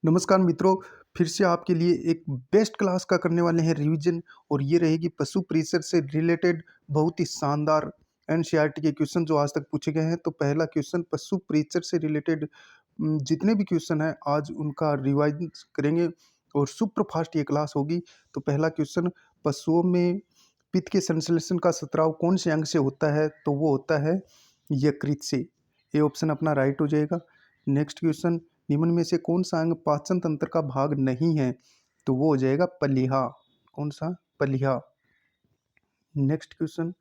नमस्कार मित्रों, फिर से आपके लिए एक बेस्ट क्लास का करने वाले हैं रिवीजन। और ये रहेगी पशु परिषद से रिलेटेड बहुत ही शानदार एनसीईआरटी के क्वेश्चन जो आज तक पूछे गए हैं। तो पहला क्वेश्चन पशु परिषद से रिलेटेड जितने भी क्वेश्चन हैं आज उनका रिवाइज करेंगे और सुपर फास्ट ये क्लास होगी। तो पहला क्वेश्चन, पशुओं में पित्त के संश्लेषण का स्राव कौन से अंग से होता है? तो वो होता है यकृत से। ये ऑप्शन अपना राइट हो जाएगा। नेक्स्ट क्वेश्चन, निम्न में से कौन सा अंग पाचन तंत्र का भाग नहीं है? तो वो हो जाएगा पलिहा। कौन सा? पलिहा। नेक्स्ट क्वेश्चन,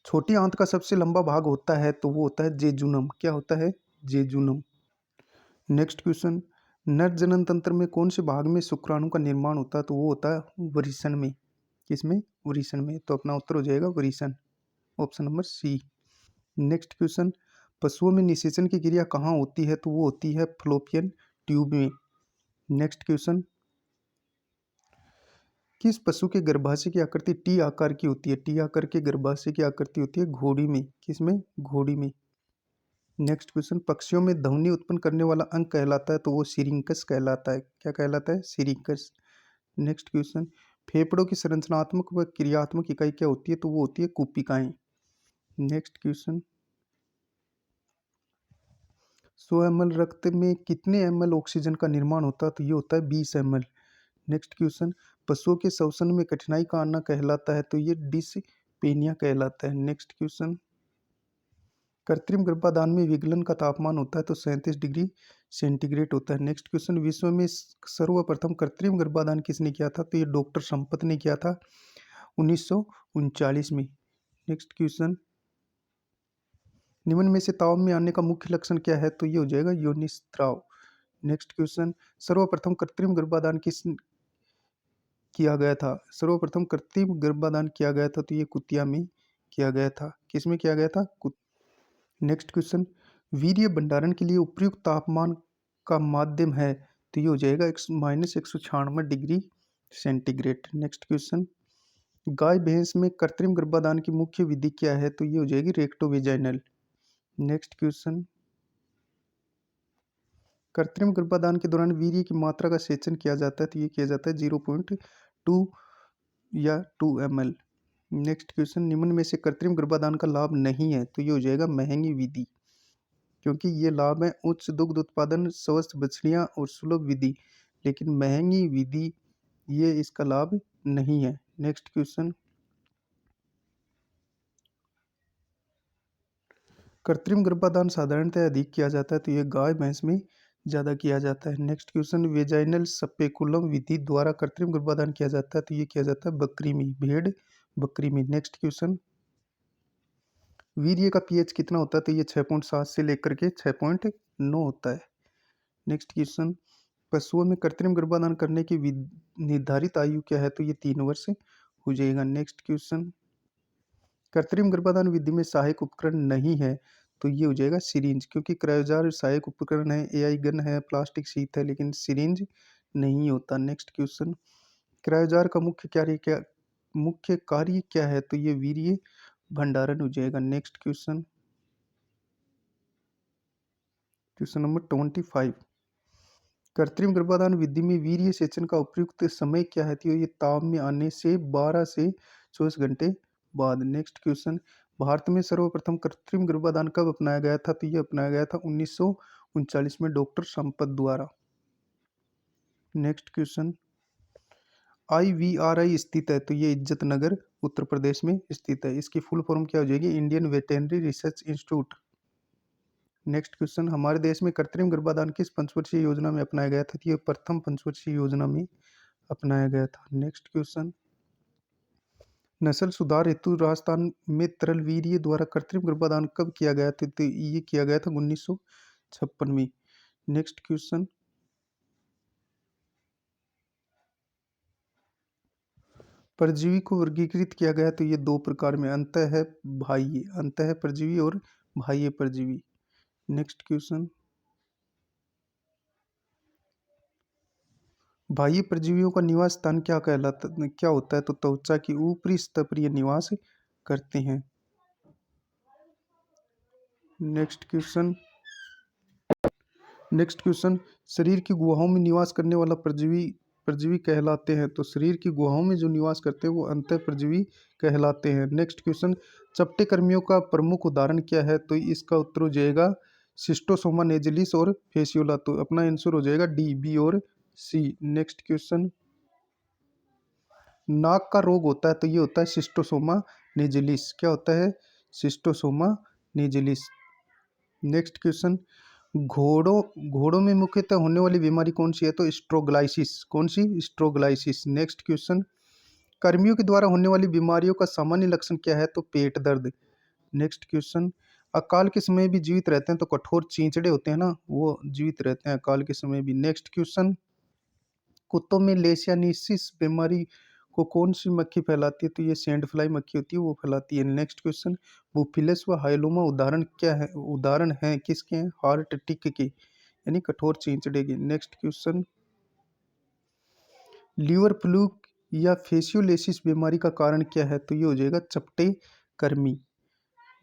छोटी आंत का सबसे लंबा भाग होता है तो वो होता है जेजुनम। क्या होता है? जेजुनम। नेक्स्ट क्वेश्चन, नर जनन तंत्र में कौन से भाग में शुक्राणु का निर्माण होता है? तो वो होता है वृषण में। किसमें? वृषण में। तो अपना उत्तर हो जाएगा वृषण, option number C. Next question, पशुओं में निषेचन की क्रिया कहाँ होती है? तो वो होती है फ्लोपियन ट्यूब में। नेक्स्ट क्वेश्चन, किस पशु के गर्भाशय की आकृति टी आकार की होती है? टी आकार के गर्भाशय की आकृति होती है घोड़ी में। किसमें? घोड़ी में। नेक्स्ट क्वेश्चन, पक्षियों में ध्वनि उत्पन्न करने वाला अंग कहलाता है तो वो सिरिंकस कहलाता है। क्या कहलाता है? सिरिंकस। नेक्स्ट क्वेश्चन, फेफड़ों की संरचनात्मक व क्रियात्मक इकाई क्या होती है? तो वो होती है कूपिकाएं। नेक्स्ट क्वेश्चन, 100 ml रक्त में कितने ml ऑक्सीजन का निर्माण होता है? तो ये होता है 20 ml। नेक्स्ट क्वेश्चन, पशुओं के श्वसन में कठिनाई का आना कहलाता है तो ये डिसपेनिया कहलाता है। नेक्स्ट क्वेश्चन, कृत्रिम गर्भाधान में विगलन का तापमान होता है तो 37 डिग्री सेंटीग्रेड होता है। नेक्स्ट क्वेश्चन, विश्व में सर्वप्रथम कृत्रिम गर्भाधान किसने किया था? तो ये डॉक्टर संपत ने किया था 1939 में। नेक्स्ट क्वेश्चन, निम्न में से ताव में आने का मुख्य लक्षण क्या है? तो ये हो जाएगा योनिस्राव। नेक्स्ट क्वेश्चन, सर्वप्रथम कृत्रिम गर्भाधान किस किया गया था? सर्वप्रथम कृत्रिम गर्भाधान किया गया था तो ये कुतिया में किया गया था। किस में किया गया था? नेक्स्ट क्वेश्चन, वीर्य भंडारण के लिए उपयुक्त तापमान का माध्यम है तो ये हो जाएगा -196 डिग्री सेंटीग्रेड। नेक्स्ट क्वेश्चन, गाय भैंस में कृत्रिम गर्भाधान की मुख्य विधि क्या है? तो ये हो जाएगी रेक्टोवेजाइनल। नेक्स्ट क्वेश्चन, कृत्रिम गर्भाधान के दौरान वीर्य की मात्रा का सेचन किया जाता है तो ये किया जाता है 0.2 या 2 ml। नेक्स्ट क्वेश्चन, निम्न में से कृत्रिम गर्भाधान का लाभ नहीं है तो ये हो जाएगा महंगी विधि, क्योंकि ये लाभ है उच्च दुग्ध उत्पादन, स्वस्थ बछड़ियां और सुलभ विधि, लेकिन महंगी विधि ये इसका लाभ नहीं है। नेक्स्ट क्वेश्चन, कृत्रिम गर्भाधान साधारणतः अधिक किया जाता है तो ये गाय भैंस में ज़्यादा किया जाता है। नेक्स्ट क्वेश्चन, वेजाइनल स्पेकुलम विधि द्वारा कृत्रिम गर्भाधान किया जाता है तो ये किया जाता है बकरी में, भेड़ बकरी में। नेक्स्ट क्वेश्चन, वीर्य का पीएच कितना होता है? तो ये 6.7 से लेकर के 6.9 होता है। नेक्स्ट क्वेश्चन, पशुओं में कृत्रिम गर्भाधान करने की निर्धारित आयु क्या है? तो ये 3 वर्ष हो जाएगा। नेक्स्ट क्वेश्चन, कृत्रिम गर्भाधान विधि में सहायक उपकरण नहीं है तो ये हो जाएगा सिरिंज, क्योंकि क्रायोजार सहायक उपकरण है, एआई गन है, प्लास्टिक शीट है, लेकिन सिरिंज नहीं होता। नेक्स्ट क्वेश्चन, क्रायोजार का मुख्य कार्य क्या है? तो ये वीर्य भंडारण हो जाएगा। नेक्स्ट क्वेश्चन, क्वेश्चन नंबर 25, कृत्रिम गर्भाधान विधि में वीर्य सेचन का उपयुक्त समय क्या है? तो ये ताप में आने से 12 से 24 घंटे बाद। नेक्स्ट क्वेश्चन, भारत में सर्वप्रथम कृत्रिम गर्भाधान कब अपनाया गया था? तो ये अपनाया गया था 1939 में डॉक्टर संपत द्वारा। नेक्स्ट क्वेश्चन, IVRI स्थित है तो ये इज्जत नगर उत्तर प्रदेश में स्थित है। इसकी फुल फॉर्म क्या हो जाएगी? Indian veterinary research institute. Next question, हमारे देश में कृत्रिम गर्भाधान किस पंचवर्षीय योजना में अपनाया गया था? तो ये प्रथम पंचवर्षीय योजना में अपनाया गया था। नेक्स्ट क्वेश्चन, नस्ल सुधार हेतु राजस्थान में तरल वीर्य द्वारा कृत्रिम गर्भाधान कब किया गया था? तो ये किया गया था 1956 में। नेक्स्ट क्वेश्चन, परजीवी को वर्गीकृत किया गया तो ये 2 प्रकार में, अंतः परजीवी और बाह्य परजीवी। नेक्स्ट क्वेश्चन, बाह्य परजीवियों का निवास स्थान क्या होता है? तो त्वचा की ऊपरी सतह पर ये निवास करते हैं। नेक्स्ट क्वेश्चन, नेक्स्ट क्वेश्चन, शरीर की गुहाओं में निवास करने वाला परजीवी परजीवी कहलाते हैं। तो शरीर की गुहाओं में जो निवास करते हैं वो अंतः परजीवी कहलाते हैं। नेक्स्ट क्वेश्चन, चपटे कर्मियों का प्रमुख उदाहरण क्या है? तो इसका उत्तर हो जाएगा सिस्टोसोमा नेजलिस और फेसियोला। तो अपना आंसर हो जाएगा डी, बी और सी। नेक्स्ट क्वेश्चन, नाक का रोग होता है तो ये होता है सिस्टोसोमा नेजलिस। क्या होता है? सिस्टोसोमा नेजलिस। नेक्स्ट क्वेश्चन, घोड़ों घोड़ों में मुख्यतः होने वाली बीमारी कौन सी है? तो स्ट्रोग्लाइसिस। कौन सी? स्ट्रोग्लाइसिस। नेक्स्ट क्वेश्चन, कर्मियों के द्वारा होने वाली बीमारियों का सामान्य लक्षण क्या है? तो पेट दर्द। नेक्स्ट क्वेश्चन, अकाल के समय भी जीवित रहते हैं तो कठोर चींचड़े होते हैं ना, वो जीवित रहते हैं अकाल के समय भी। नेक्स्ट क्वेश्चन, कुत्तों में लेशियानिसिस बीमारी को कौन सी मक्खी फैलाती है? तो ये सैंड फ्लाई मक्खी होती है, वो फैलाती है। नेक्स्ट क्वेश्चन, बुफिलस व हाइलोमा उदाहरण क्या है? उदाहरण हैं किसके हैं? हार्ट टिक के, यानी कठोर चींचड़े की। नेक्स्ट क्वेश्चन, लीवर फ्लूक या फेसियोलेसिस बीमारी का कारण क्या है? तो ये हो जाएगा चपटे कर्मी।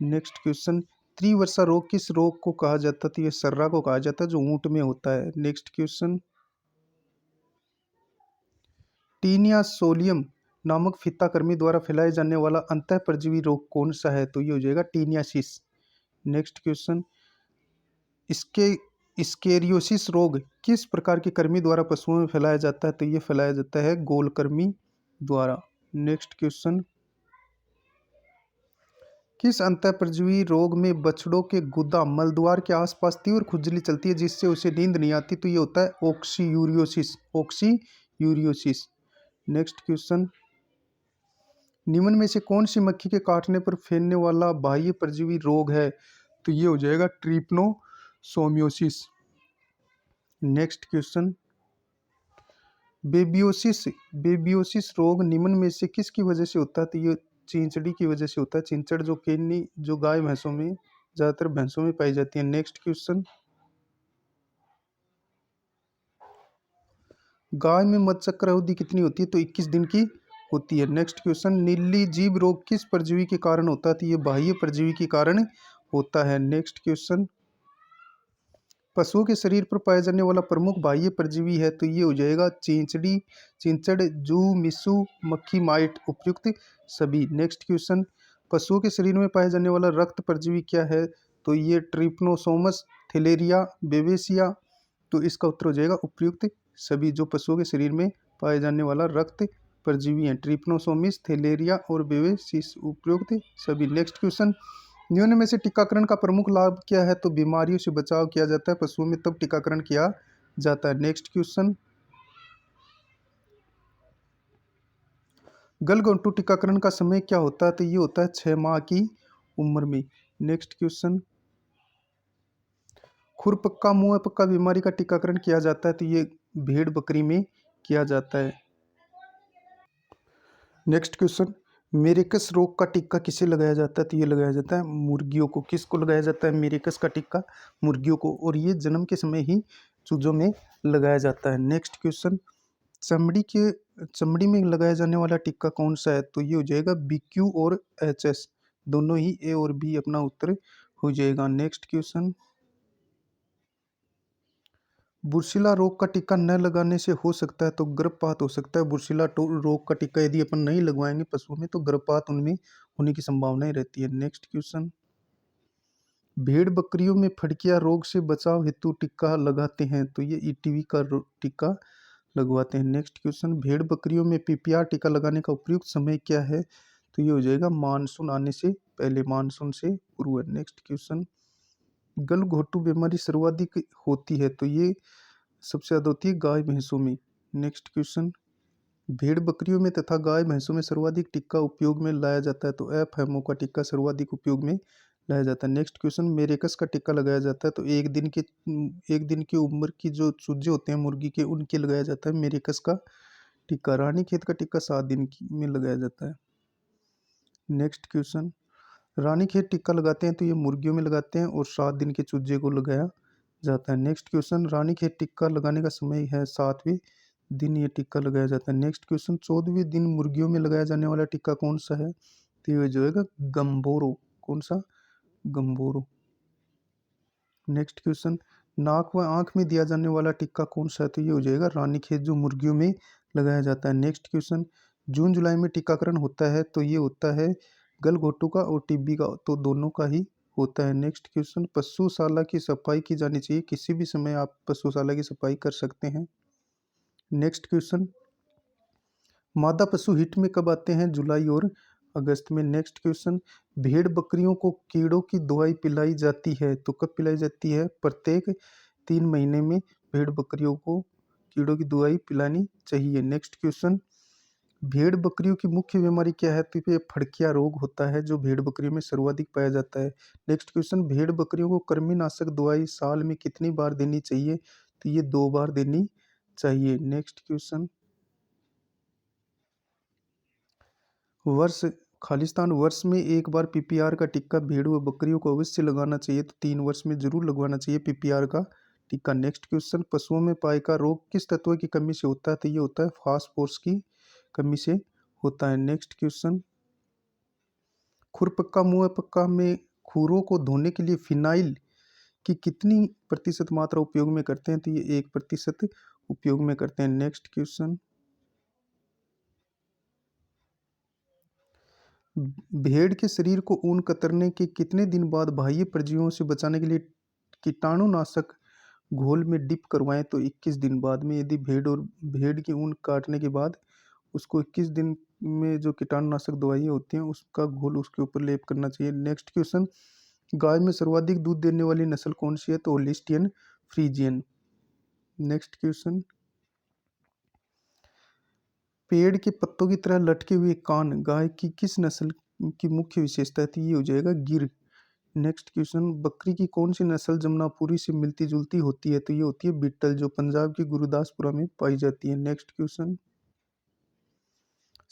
नेक्स्ट क्वेश्चन, त्रिवर्षा रोग किस रोग को कहा जाता है? तो ये सर्रा को कहा जाता है जो ऊंट में होता है। नेक्स्ट क्वेश्चन, टीनिया सोलियम नामक फीता कृमि द्वारा फैलाए जाने वाला अंतः परजीवी रोग कौन सा है? तो ये हो जाएगा टीनियासिस। नेक्स्ट क्वेश्चन, इसके स्केरियोसिस रोग किस प्रकार के कृमि द्वारा पशुओं में फैलाया जाता है? तो ये फैलाया जाता है गोल कृमि द्वारा। नेक्स्ट क्वेश्चन, किस अंतः परजीवी रोग में बछड़ों के गुदा मलद्वार के आसपास तीव्र खुजली चलती है जिससे उसे नींद नहीं आती? तो ये होता है ऑक्सीयूरियोसिस। ऑक्सीयूरियोसिस। नेक्स्ट क्वेश्चन, निम्न में से कौन सी मक्खी के काटने पर फैलने वाला बाह्य परजीवी रोग है? तो ये हो जाएगा ट्रिप्नोसोमियोसिस। नेक्स्ट क्वेश्चन, बेबियोसिस बेबियोसिस रोग निम्न में से किसकी वजह से होता है? तो ये चींचड़ी की वजह से होता है। चींचड़ जो किडनी जो गाय भैंसों में, ज्यादातर भैंसों में पाई जाती है। नेक्स्ट क्वेश्चन, गाय में मधुचक्र अवधि कितनी होती है? तो 21 दिन की होती है। नेक्स्ट क्वेश्चन, नीली जीभ रोग किस परजीवी के कारण होता है? तो ये बाह्य परजीवी के कारण होता है। नेक्स्ट क्वेश्चन, पशुओं के शरीर पर पाया जाने वाला प्रमुख बाह्य परजीवी है? तो ये हो जाएगा चींचड़ी, चींचड़, जू, मिस्सू, मक्खी, माइट, उपयुक्त सभी। नेक्स्ट क्वेश्चन, पशुओं के शरीर में पाया जाने वाला रक्त परजीवी क्या है? तो ये ट्रिप्नोसोमस, थैलेरिया, बेबेसिया। तो इसका उत्तर हो जाएगा उपयुक्त सभी। जो पशुओं के शरीर में पाए जाने वाला रक्त परजीवी हैं ट्रिप्नोसोमिस, थैलेरिया और बेबेसिस, उपयुक्त सभी। नेक्स्ट क्वेश्चन, निम्न में से टीकाकरण का प्रमुख लाभ क्या है? तो बीमारियों से बचाव किया जाता है पशुओं में, तब टीकाकरण किया जाता है। नेक्स्ट क्वेश्चन, गलघोंटू टीकाकरण का समय क्या होता है? तो ये होता है 6 माह की उम्र में। नेक्स्ट क्वेश्चन, खुरपक्का मुंह पक्का बीमारी का टीकाकरण किया जाता है? तो ये भेड़ बकरी में किया जाता है। नेक्स्ट क्वेश्चन, मेरेकस रोग का टीका किसे लगाया जाता है? तो ये लगाया जाता है मुर्गियों को। किसको लगाया जाता है मेरेकस का टीका? मुर्गियों को, और ये जन्म के समय ही चूजों में लगाया जाता है। नेक्स्ट क्वेश्चन, चमड़ी में लगाया जाने वाला टीका कौन सा है? तो ये हो जाएगा BQ और HS, दोनों ही ए और बी अपना उत्तर हो जाएगा। नेक्स्ट क्वेश्चन, बुर्सिला रोग का टीका न लगाने से हो सकता है तो गर्भपात हो सकता है। बुर्सिला रोग का टीका यदि अपन नहीं लगवाएंगे पशुओं में तो गर्भपात उनमें होने की संभावनाएं रहती है। नेक्स्ट क्वेश्चन, भेड़ बकरियों में फड़किया रोग से बचाव हेतु टीका लगाते हैं? तो ये ETV का टीका लगवाते हैं। नेक्स्ट क्वेश्चन, भेड़ बकरियों में PPR टीका लगाने का उपयुक्त समय क्या है? तो ये हो जाएगा मानसून आने से पहले, मानसून से पूर्व। नेक्स्ट क्वेश्चन, गलघोटू बीमारी सर्वाधिक होती है? तो ये सबसे ज़्यादा होती है गाय भैंसों में। नेक्स्ट क्वेश्चन, भेड़ बकरियों में तथा गाय भैंसों में सर्वाधिक टीका उपयोग में लाया जाता है? तो FMO का टीका सर्वाधिक उपयोग में लाया जाता है। नेक्स्ट क्वेश्चन, मेरेकस का टीका लगाया जाता है? तो एक दिन की उम्र की जो चूजे होते हैं मुर्गी के, उनके लगाया जाता है मेरेकस का टीका। रानीखेत का टीका 7 दिन में लगाया जाता है। नेक्स्ट क्वेश्चन, रानीखेत टीका लगाते हैं तो ये मुर्गियों में लगाते हैं और 7 दिन के चूजे को लगाया जाता है। नेक्स्ट क्वेश्चन, रानीखेत टीका लगाने का समय है 7वें दिन ये टीका लगाया जाता है। नेक्स्ट क्वेश्चन, 14वें दिन मुर्गियों में लगाया जाने वाला टीका कौन सा है? तो ये जो है गम्बोरो। कौन सा? गम्बोरो। नेक्स्ट क्वेश्चन, नाक व आंख में दिया जाने वाला टीका कौन सा है? तो ये हो जाएगा रानीखेत, जो मुर्गियों में लगाया जाता है। नेक्स्ट क्वेश्चन, जून जुलाई में टीकाकरण होता है तो ये होता है गलघोटू का और टीबी का, तो दोनों का ही होता है। नेक्स्ट क्वेश्चन, पशुशाला की सफाई की जानी चाहिए, किसी भी समय आप पशुशाला की सफाई कर सकते हैं। नेक्स्ट क्वेश्चन, मादा पशु हिट में कब आते हैं? जुलाई और अगस्त में। नेक्स्ट क्वेश्चन, भेड़ बकरियों को कीड़ों की दवाई पिलाई जाती है तो कब पिलाई जाती है? प्रत्येक 3 महीने में भेड़ बकरियों को कीड़ों की दवाई पिलानी चाहिए। नेक्स्ट क्वेश्चन, भेड़ बकरियों की मुख्य बीमारी क्या है? तो ये फड़किया रोग होता है, जो भेड़ बकरियों में सर्वाधिक पाया जाता है। नेक्स्ट क्वेश्चन, भेड़ बकरियों को कृमिनाशक दवाई साल में कितनी बार देनी चाहिए? तो ये 2 बार देनी चाहिए। नेक्स्ट क्वेश्चन, वर्ष खालिस्तान वर्ष में एक बार पीपीआर का टीका भेड़ व बकरियों को अवश्य लगाना चाहिए, तो 3 वर्ष में जरूर लगवाना चाहिए पीपीआर का टीका। नेक्स्ट क्वेश्चन, पशुओं में पाए का रोग किस तत्व की कमी से होता है? तो ये होता है फास्फोरस की कमी से होता है। नेक्स्ट क्वेश्चन, खुरपक्का मुंह पक्का में खुरों को धोने के लिए फिनाइल की कितनी प्रतिशत मात्रा उपयोग में करते हैं? तो ये 1% उपयोग में करते हैं। नेक्स्ट क्वेश्चन, भेड़ के शरीर को ऊन कतरने के कितने दिन बाद बाह्य परजीवियों से बचाने के लिए कीटाणुनाशक घोल में डिप करवाएं? तो 21 दिन बाद में। यदि भेड़ की ऊन काटने के बाद उसको 21 दिन में जो कीटाणुनाशक दवाइयाँ होती हैं उसका घोल उसके ऊपर लेप करना चाहिए। नेक्स्ट क्वेश्चन, गाय में सर्वाधिक दूध देने वाली नस्ल कौन सी है? तो होलिस्टियन फ्रीजियन। नेक्स्ट क्वेश्चन, पेड़ के पत्तों की तरह लटके हुए कान गाय की किस नस्ल की मुख्य विशेषता है? तो ये हो जाएगा गिर। नेक्स्ट क्वेश्चन, बकरी की कौन सी नस्ल जमुनापुरी से मिलती जुलती होती है? तो ये होती है बीटल, जो पंजाब की गुरुदासपुरा में पाई जाती है। नेक्स्ट क्वेश्चन,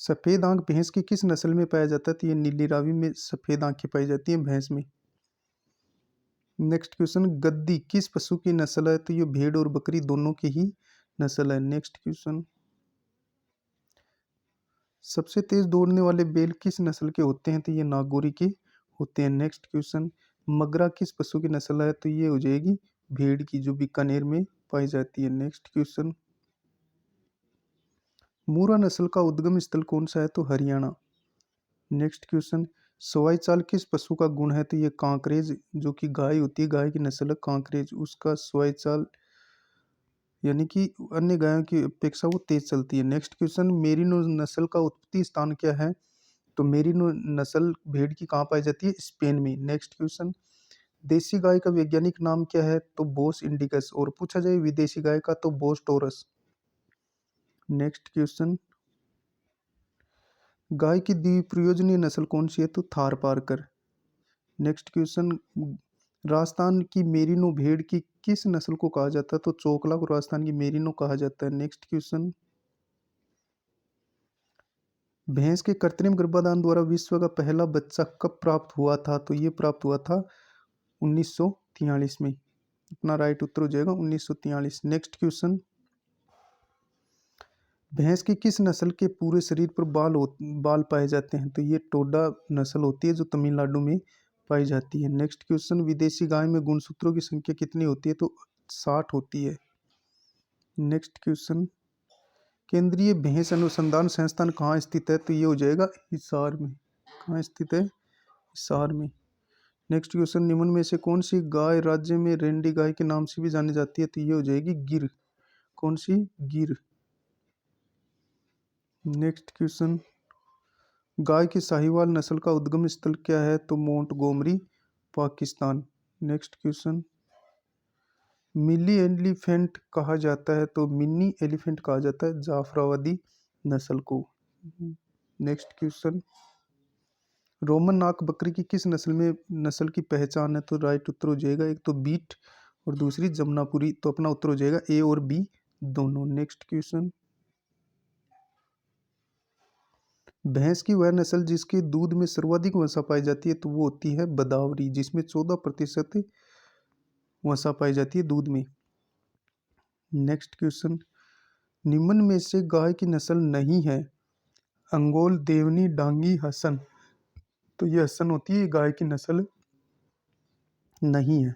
सफेद आंख भैंस की किस नस्ल में पाया जाता है? तो ये नीली रावी में सफेद आंखें पाई जाती हैं भैंस में। नेक्स्ट क्वेश्चन, गद्दी किस पशु की नस्ल है? तो ये भेड़ और बकरी दोनों की ही नस्ल है। नेक्स्ट क्वेश्चन, सबसे तेज दौड़ने वाले बैल किस नस्ल के होते हैं? तो ये नागौरी के होते हैं। नेक्स्ट क्वेश्चन, मगरा किस पशु की नस्ल है? तो ये हो जाएगी भेड़ की, जो बीकानेर में पाई जाती है। नेक्स्ट क्वेश्चन, मूरा नस्ल का उद्गम स्थल कौन सा है? तो हरियाणा। नेक्स्ट क्वेश्चन, सवाई चाल किस पशु का गुण है? तो ये कांकरेज, जो कि गाय होती है, गाय की नस्ल है कांकरेज, उसका सवाई चाल यानी कि अन्य गायों की अपेक्षा वो तेज चलती है। नेक्स्ट क्वेश्चन, मेरिनो नस्ल का उत्पत्ति स्थान क्या है? तो मेरिनो नस्ल भेड़ की कहाँ पाई जाती है? स्पेन में। नेक्स्ट क्वेश्चन, देसी गाय का वैज्ञानिक नाम क्या है? तो बोस इंडिकस, और पूछा जाए विदेशी गाय का तो बोस टोरस। नेक्स्ट क्वेश्चन, गाय की द्विप्रयोजनीय नस्ल कौन सी है? तो थार पारकर। नेक्स्ट क्वेश्चन, राजस्थान की मेरिनो भेड़ की किस नस्ल को कहा जाता है? तो चोकला को राजस्थान की मेरिनो कहा जाता है। नेक्स्ट क्वेश्चन, भैंस के कृत्रिम गर्भाधान द्वारा विश्व का पहला बच्चा कब प्राप्त हुआ था? तो ये प्राप्त हुआ था 1943 में। अपना राइट उत्तर हो जाएगा 1943। नेक्स्ट क्वेश्चन, भैंस की किस नस्ल के पूरे शरीर पर बाल पाए जाते हैं? तो ये टोडा नस्ल होती है, जो तमिलनाडु में पाई जाती है। नेक्स्ट क्वेश्चन, विदेशी गाय में गुणसूत्रों की संख्या कितनी होती है? तो 60 होती है। नेक्स्ट क्वेश्चन, केंद्रीय भैंस अनुसंधान संस्थान कहाँ स्थित है? तो ये हो जाएगा हिसार में। कहाँ स्थित है? हिसार में। नेक्स्ट क्वेश्चन, निम्न में से कौन सी गाय राज्य में रेंडी गाय के नाम से भी जानी जाती है? तो ये हो जाएगी गिर। कौन सी? गिर। नेक्स्ट क्वेश्चन, गाय की साहिवाल नस्ल का उद्गम स्थल क्या है? तो मोंटगोमरी, पाकिस्तान। नेक्स्ट क्वेश्चन, मिली एलिफेंट कहा जाता है? तो मिनी एलिफेंट कहा जाता है जाफराबादी नस्ल को। नेक्स्ट क्वेश्चन, रोमन नाक बकरी की किस नस्ल की पहचान है? तो राइट उत्तर हो जाएगा एक तो बीट और दूसरी जमुनापुरी, तो अपना उत्तर हो जाएगा ए और बी दोनों। नेक्स्ट क्वेश्चन, भैंस की वह नस्ल जिसके दूध में सर्वाधिक वसा पाई जाती है? तो वो होती है बदावरी, जिसमें 14% वसा पाई जाती है दूध में। नेक्स्ट क्वेश्चन, निम्न में से गाय की नस्ल नहीं है? अंगोल, देवनी, डांगी, हसन। तो ये हसन होती है, गाय की नस्ल नहीं है।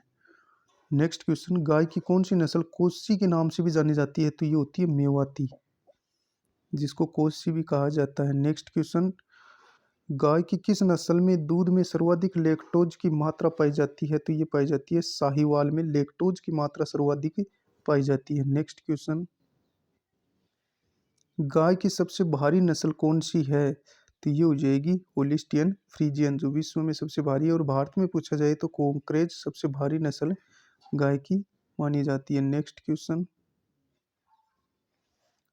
नेक्स्ट क्वेश्चन, गाय की कौन सी नस्ल कोसी के नाम से भी जानी जाती है? तो ये होती है मेवाती, जिसको कोसी भी कहा जाता है। नेक्स्ट क्वेश्चन, गाय की किस नस्ल में दूध में सर्वाधिक लैक्टोज की मात्रा पाई जाती है? तो ये पाई जाती है साहीवाल में, लैक्टोज की मात्रा सर्वाधिक पाई जाती है। नेक्स्ट क्वेश्चन, गाय की सबसे भारी नस्ल कौन सी है? तो ये हो जाएगी होलिस्टियन फ्रीजियन, जो विश्व में सबसे भारी है। और भारत में पूछा जाए तो कोंक्रेज सबसे भारी नस्ल गाय की मानी जाती है। नेक्स्ट क्वेश्चन,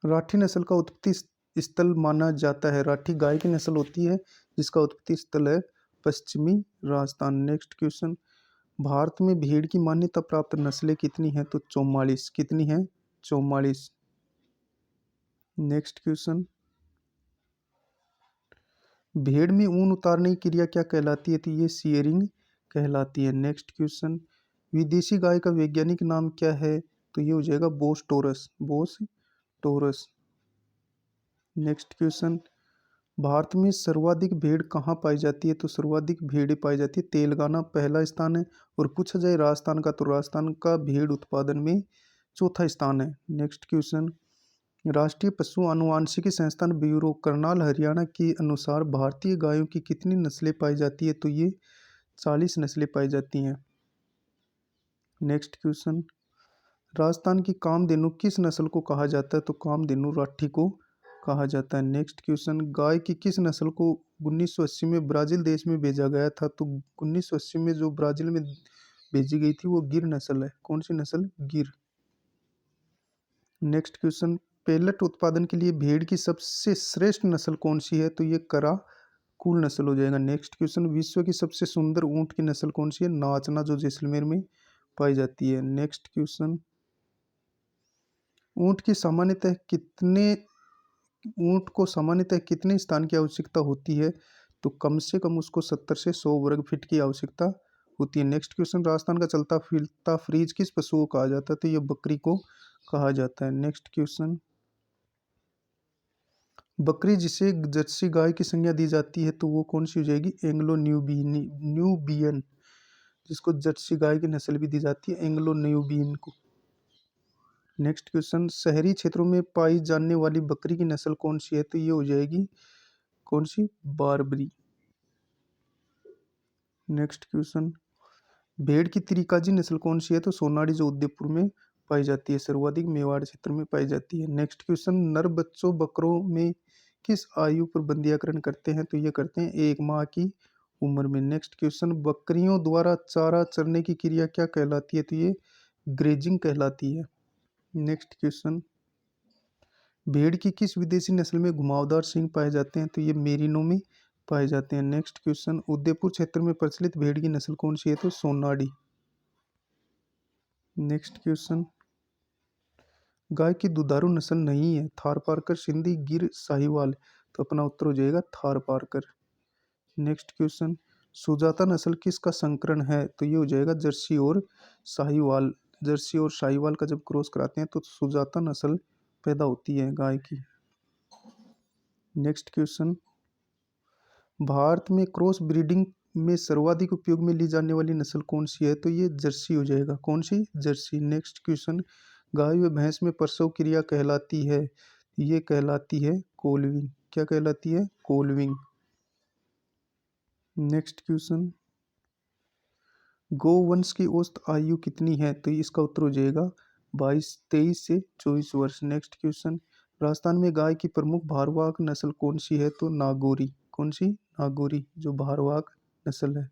राठी नस्ल का उत्पत्ति स्थल माना जाता है? राठी गाय की नस्ल होती है जिसका उत्पत्ति स्थल है पश्चिमी राजस्थान। नेक्स्ट क्वेश्चन, भारत में भेड़ की मान्यता प्राप्त नस्लें कितनी हैं? तो 44। कितनी है? 44। नेक्स्ट क्वेश्चन, भेड़ में ऊन उतारने की क्रिया क्या कहलाती है? तो ये शियरिंग कहलाती है। नेक्स्ट क्वेश्चन, विदेशी गाय का वैज्ञानिक नाम क्या है? तो ये हो जाएगा Bos taurus, Bos taurus. Next question, Bharat में सर्वाधिक भेड़ कहाँ पाई जाती है? तो सर्वाधिक भेड़ें पाई जाती है तेलंगाना पहला स्थान है। और पूछा जाए राजस्थान का, तो राजस्थान का भेड़ उत्पादन में चौथा स्थान है। नेक्स्ट क्वेश्चन, राष्ट्रीय पशु आनुवांशिकी संस्थान ब्यूरो करनाल हरियाणा के अनुसार भारतीय गायों की कितनी नस्लें पाई जाती है? तो ये 40 नस्लें पाई जाती हैं। नेक्स्ट क्वेश्चन, राजस्थान की कामधेनु किस नस्ल को कहा जाता है? तो कामधेनु राठी को कहा जाता है। नेक्स्ट क्वेश्चन, गाय की किस नस्ल को 1980 में ब्राजील देश में भेजा गया था? तो 1980 में जो ब्राजील में भेजी गई थी वो गिर नस्ल है। कौन सी नस्ल? गिर। नेक्स्ट क्वेश्चन, पेलेट उत्पादन के लिए भेड़ की सबसे श्रेष्ठ नस्ल कौन सी है? तो ये कराकुल नस्ल हो जाएगा। नेक्स्ट क्वेश्चन, विश्व की सबसे सुंदर ऊंट की नस्ल कौन सी है? नाचना, जो जैसलमेर में पाई जाती है। नेक्स्ट क्वेश्चन, ऊंट की सामान्यतः कितने ऊंट को सामान्यतः कितने स्थान की आवश्यकता होती है? तो कम से कम उसको 70 से 100 वर्ग फीट की आवश्यकता होती है। नेक्स्ट क्वेश्चन, राजस्थान का चलता फिरता फ्रीज किस पशु को कहा जाता है? तो ये बकरी को कहा जाता है। नेक्स्ट क्वेश्चन, बकरी जिसे जर्सी गाय की संज्ञा दी जाती है तो वो कौन सी हो जाएगी? एंग्लो न्यूबियन, जिसको जर्सी गाय की नस्ल भी दी जाती है, एंग्लो न्यूबियन को। नेक्स्ट क्वेश्चन, शहरी क्षेत्रों में पाई जाने वाली बकरी की नस्ल कौन सी है? तो ये हो जाएगी कौन सी? बारबरी। नेक्स्ट क्वेश्चन, भेड़ की त्रिकाजी नस्ल कौन सी है? तो सोनारी, जो उदयपुर में पाई जाती है, सर्वाधिक मेवाड़ क्षेत्र में पाई जाती है। नेक्स्ट क्वेश्चन, नर बच्चों बकरों में किस आयु पर बंधियाकरण करते हैं? तो ये करते हैं 1 माह की उम्र में। नेक्स्ट क्वेश्चन, बकरियों द्वारा चारा चरने की क्रिया क्या कहलाती है? तो ये ग्रेजिंग कहलाती है। नेक्स्ट क्वेश्चन, भेड़ की किस विदेशी नस्ल में घुमावदार सींग पाए जाते हैं? तो ये मेरिनो में पाए जाते हैं। नेक्स्ट क्वेश्चन, उदयपुर क्षेत्र में प्रचलित भेड़ की नस्ल कौन सी है? तो सोनाडी। नेक्स्ट क्वेश्चन, गाय की दुधारू नस्ल नहीं है, थारपारकर, सिंधी, गिर, साहिवाल। तो अपना उत्तर हो जाएगा थारपारकर। नेक्स्ट क्वेश्चन, सुजाता नस्ल किसका संकरण है? तो ये हो जाएगा जर्सी और साहिवाल। जर्सी और साहिवाल का जब क्रॉस कराते हैं तो सुजाता नस्ल पैदा होती है गाय की। नेक्स्ट क्वेश्चन, भारत में क्रॉस ब्रीडिंग में सर्वाधिक उपयोग में ली जाने वाली नस्ल कौन सी है? तो ये जर्सी हो जाएगा। कौन सी? जर्सी। नेक्स्ट क्वेश्चन, गाय व भैंस में प्रसव क्रिया कहलाती है, ये कहलाती है कोलविंग। क्या कहलाती है? कोलविंग। नेक्स्ट क्वेश्चन, गोवंश की औसत आयु कितनी है? तो इसका उत्तर हो जाएगा 23 से 24 वर्ष। नेक्स्ट क्वेश्चन, राजस्थान में गाय की प्रमुख भारवाहक नस्ल कौन सी है? तो नागौरी। कौन सी? नागौरी, जो भारवाहक नस्ल है।